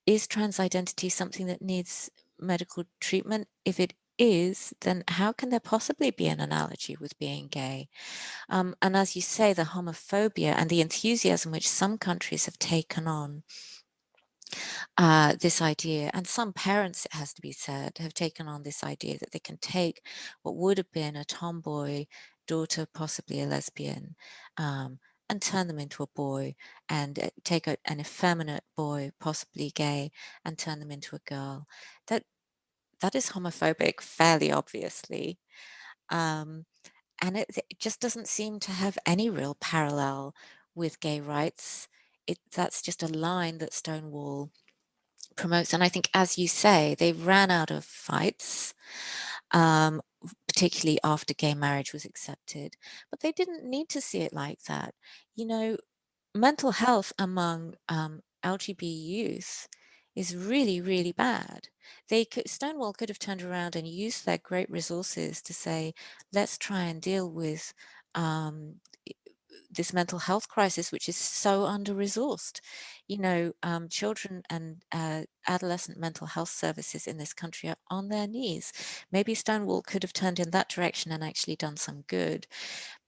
is trans identity something that needs medical treatment? If it is, then how can there possibly be an analogy with being gay? And as you say, the homophobia and the enthusiasm which some countries have taken on this idea, and some parents, it has to be said, have taken on this idea that they can take what would have been a tomboy daughter, possibly a lesbian, and turn them into a boy, and take an effeminate boy, possibly gay, and turn them into a girl. That is homophobic, fairly obviously. And it just doesn't seem to have any real parallel with gay rights. That's just a line that Stonewall promotes. And I think, as you say, they ran out of fights, particularly after gay marriage was accepted. But they didn't need to see it like that. Mental health among LGBT youth is really, really bad. Stonewall could have turned around and used their great resources to say, let's try and deal with this mental health crisis, which is so under-resourced. Children and adolescent mental health services in this country are on their knees. Maybe Stonewall could have turned in that direction and actually done some good.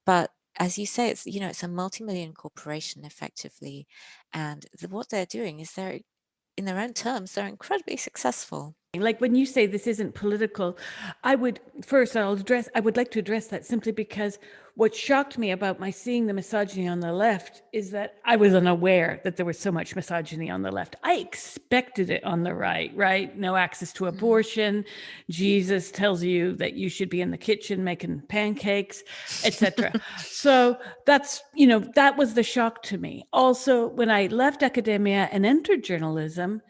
But as you say, it's a multi-million corporation effectively. And what they're doing is in their own terms, they're incredibly successful. Like when you say this isn't political, I would like to address that simply because what shocked me about my seeing the misogyny on the left is that I was unaware that there was so much misogyny on the left. I expected it on the right? No access to abortion. Jesus tells you that you should be in the kitchen making pancakes, etc. So that's, that was the shock to me. Also, when I left academia and entered journalism,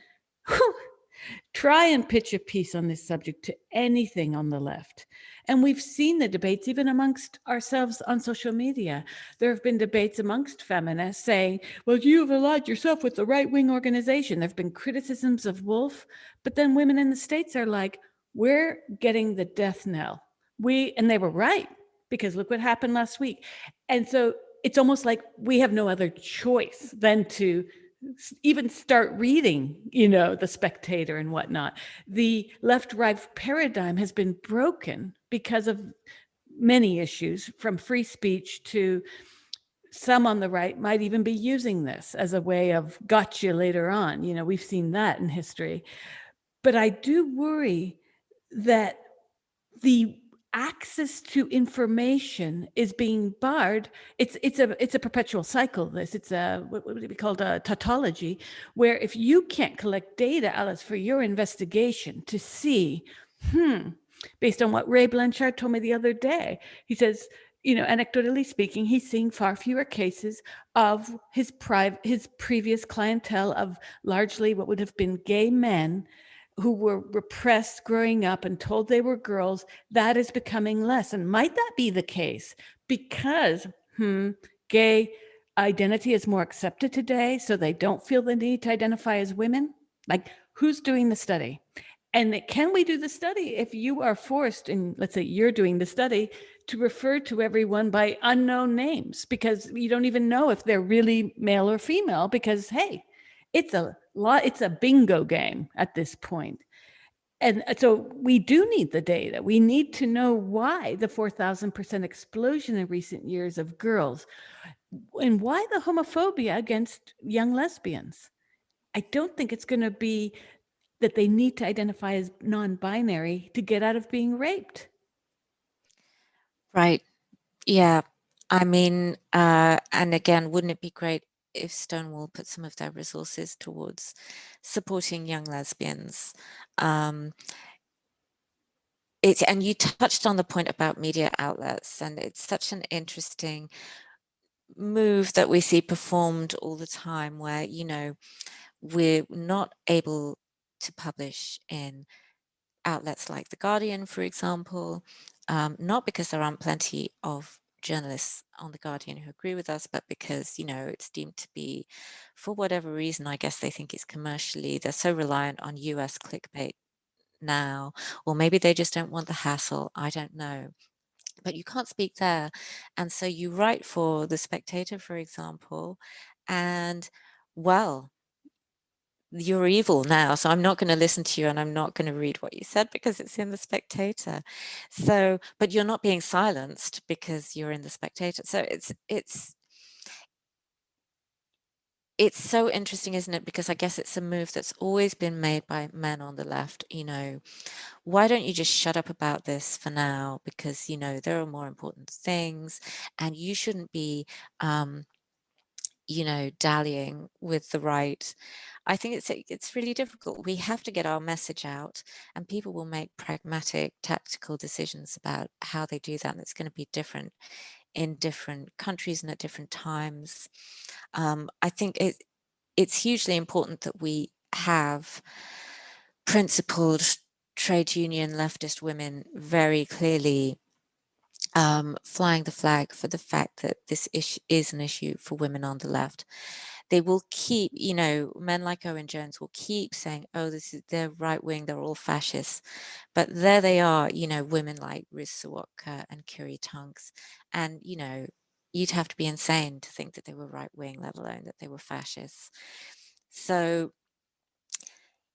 try and pitch a piece on this subject to anything on the left. And we've seen the debates even amongst ourselves on social media. There have been debates amongst feminists saying, well, you've allied yourself with the right-wing organization. There have been criticisms of Wolf, but then women in the States are like, we're getting the death knell. And they were right, because look what happened last week. And so it's almost like we have no other choice than to even start reading, The Spectator and whatnot. The left-right paradigm has been broken because of many issues, from free speech to some on the right might even be using this as a way of gotcha later on. We've seen that in history. But I do worry that the access to information is being barred. It's a perpetual cycle. It's what would it be called, a tautology, where if you can't collect data, Alice, for your investigation to see, based on what Ray Blanchard told me the other day, he says, anecdotally speaking, he's seeing far fewer cases of his previous clientele of largely what would have been gay men who were repressed growing up and told they were girls. That is becoming less. And might that be the case because gay identity is more accepted today, so they don't feel the need to identify as women? Like, who's doing the study? And can we do the study if you are forced, and let's say you're doing the study, to refer to everyone by unknown names because you don't even know if they're really male or female, because, hey, it's a bingo game at this point. And so we do need the data. We need to know why the 4,000% explosion in recent years of girls and why the homophobia against young lesbians. I don't think it's going to be that they need to identify as non-binary to get out of being raped. Right. Yeah. I mean, and again, wouldn't it be great if Stonewall put some of their resources towards supporting young lesbians? And you touched on the point about media outlets, and it's such an interesting move that we see performed all the time where, you know, we're not able to publish in outlets like The Guardian, for example, not because there aren't plenty of journalists on The Guardian who agree with us, but because, you know, it's deemed to be, for whatever reason, I guess they think it's commercially, they're so reliant on US clickbait now, or maybe they just don't want the hassle, I don't know. But you can't speak there. And so you write for The Spectator, for example, and well, you're evil now, so I'm not going to listen to you and I'm not going to read what you said because it's in The Spectator. So, but you're not being silenced because you're in The Spectator. So it's so interesting, isn't it? Because I guess it's a move that's always been made by men on the left. You know, why don't you just shut up about this for now? Because, you know, there are more important things and you shouldn't be, you know, dallying with the right. I think it's really difficult. We have to get our message out and people will make pragmatic, tactical decisions about how they do that. And it's going to be different in different countries and at different times. I think it's hugely important that we have principled trade union leftist women very clearly flying the flag for the fact that this issue is an issue for women on the left. They will keep, you know, men like Owen Jones will keep saying, oh, they're right wing, they're all fascists. But there they are, you know, women like Ruth Sawatka and Kiri Tunks. And, you know, you'd have to be insane to think that they were right wing, let alone that they were fascists. So,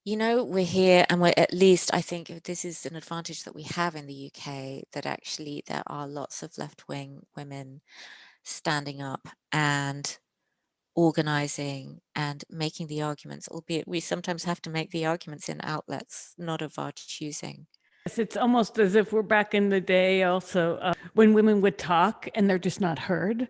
you know, we're here and we're at least, I think this is an advantage that we have in the UK, that actually there are lots of left-wing women standing up and organising and making the arguments, albeit we sometimes have to make the arguments in outlets not of our choosing. It's almost as if we're back in the day also when women would talk and they're just not heard.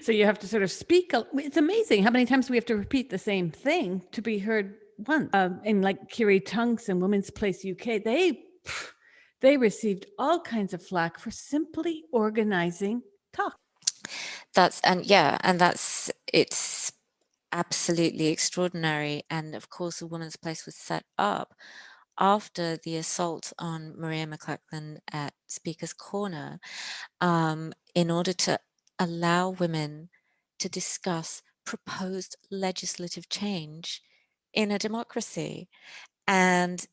So you have to sort of speak. It's amazing how many times we have to repeat the same thing to be heard once. And like Kiri Tunks and Women's Place UK, they received all kinds of flack for simply organising talk. It's absolutely extraordinary. And of course, a Woman's Place was set up after the assault on Maria McLachlan at Speaker's Corner, in order to allow women to discuss proposed legislative change in a democracy. And,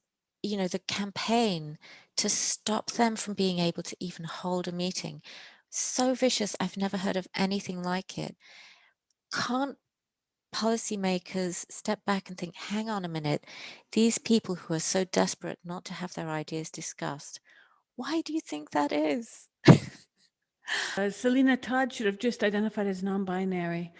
you know, the campaign to stop them from being able to even hold a meeting, so vicious. I've never heard of anything like it. Can't policymakers step back and think, hang on a minute, these people who are so desperate not to have their ideas discussed, why do you think that is? Selena Todd should have just identified as non-binary.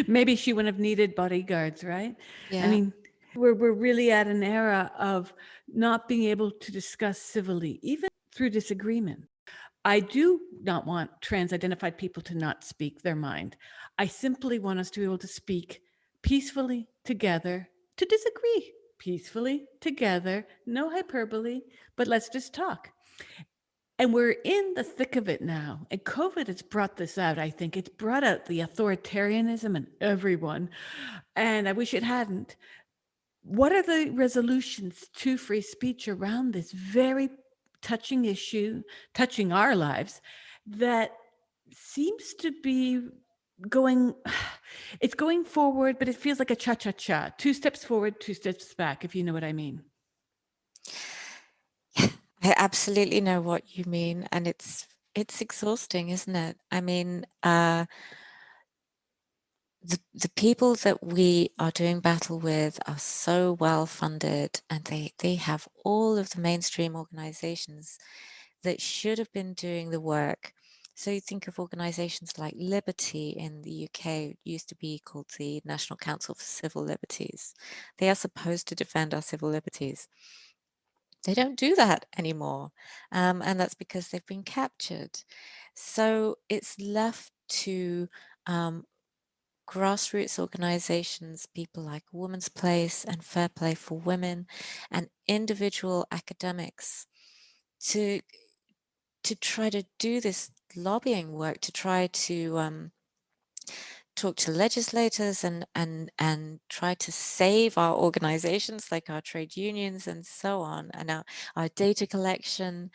Maybe she wouldn't have needed bodyguards, right? Yeah. I mean, we're really at an era of not being able to discuss civilly, even through disagreement. I do not want trans-identified people to not speak their mind. I simply want us to be able to speak peacefully together, to disagree peacefully together, no hyperbole, but let's just talk. And we're in the thick of it now. And COVID has brought this out, I think. It's brought out the authoritarianism in everyone. And I wish it hadn't. What are the resolutions to free speech around this very touching issue, touching our lives, that seems to be going, it's going forward, but it feels like a cha-cha-cha. 2 steps forward, 2 steps back, if you know what I mean. I absolutely know what you mean, and it's exhausting, isn't it? I mean, the people that we are doing battle with are so well funded, and they have all of the mainstream organizations that should have been doing the work. So you think of organizations like Liberty in the UK, it used to be called the National Council for Civil Liberties. They are supposed to defend our civil liberties. They don't do that anymore, and that's because they've been captured. So it's left to grassroots organizations, people like Women's Place and Fair Play for Women, and individual academics to try to do this lobbying work, to try to talk to legislators and try to save our organizations like our trade unions and so on, and our data collection.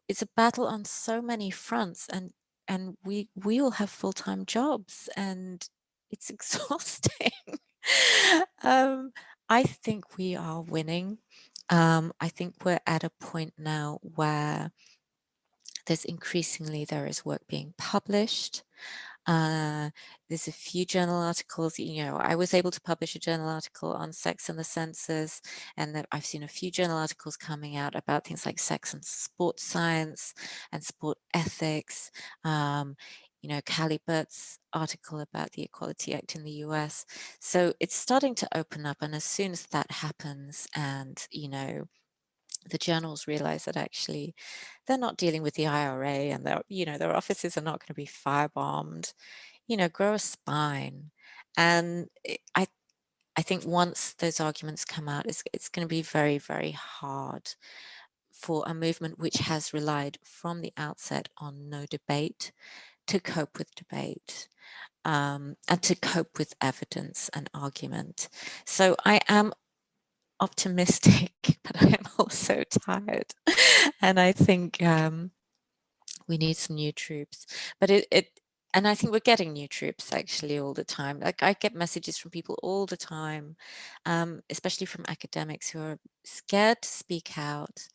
It's a battle on so many fronts, and we all have full-time jobs, and it's exhausting. I think we are winning. I think we're at a point now where there is work being published. There's a few journal articles, I was able to publish a journal article on sex and the census, and I've seen a few journal articles coming out about things like sex and sports science and sport ethics. Callie Burt's article about the Equality Act in the US. So it's starting to open up, and as soon as that happens, and the journals realize that actually they're not dealing with the IRA, and their offices are not going to be firebombed, grow a spine. And I think once those arguments come out, it's going to be very, very hard for a movement which has relied from the outset on no debate to cope with debate, and to cope with evidence and argument. So I am optimistic, but I am also tired. And I think we need some new troops. But and I think we're getting new troops actually all the time. Like, I get messages from people all the time, especially from academics who are scared to speak out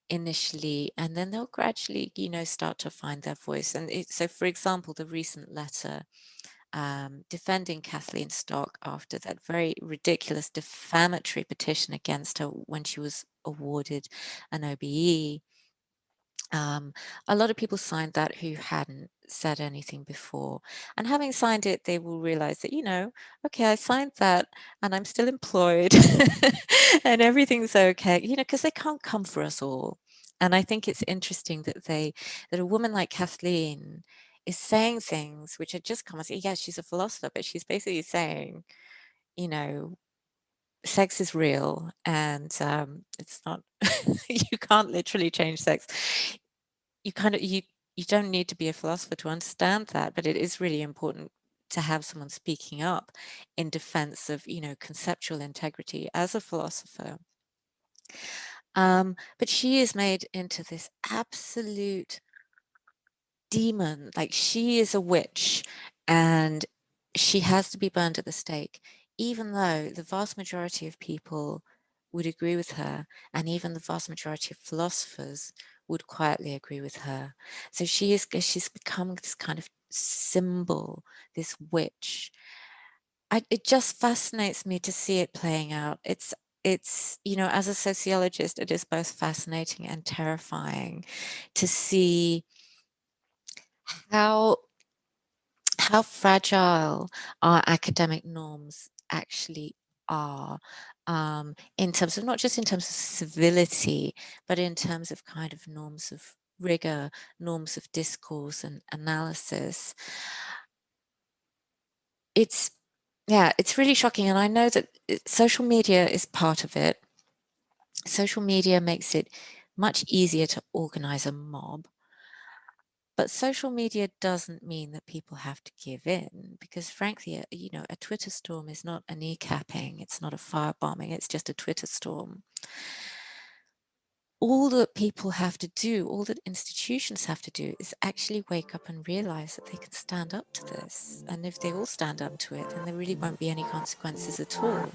initially, and then they'll gradually, start to find their voice. And so, for example, the recent letter defending Kathleen Stock after that very ridiculous defamatory petition against her when she was awarded an OBE. A lot of people signed that who hadn't said anything before, and having signed it, they will realize that, okay, I signed that and I'm still employed and everything's okay, because they can't come for us all. And I think it's interesting that a woman like Kathleen is saying things which are just common. Yes, she's a philosopher, but she's basically saying, sex is real, and it's not you can't literally change sex. You don't need to be a philosopher to understand that, but it is really important to have someone speaking up in defense of, conceptual integrity as a philosopher. But she is made into this absolute demon. Like, she is a witch, and she has to be burned at the stake, even though the vast majority of people would agree with her, and even the vast majority of philosophers would quietly agree with her. So she's become this kind of symbol, this witch. It just fascinates me to see it playing out. It's as a sociologist, it is both fascinating and terrifying to see how fragile our academic norms actually are, in terms of, not just in terms of civility, but in terms of kind of norms of rigor, norms of discourse and analysis. It's really shocking, and I know that social media is part of it. Social media makes it much easier to organize a mob. But social media doesn't mean that people have to give in, because frankly, a Twitter storm is not a kneecapping, it's not a firebombing, it's just a Twitter storm. All that people have to do, all that institutions have to do, is actually wake up and realize that they can stand up to this. And if they all stand up to it, then there really won't be any consequences at all.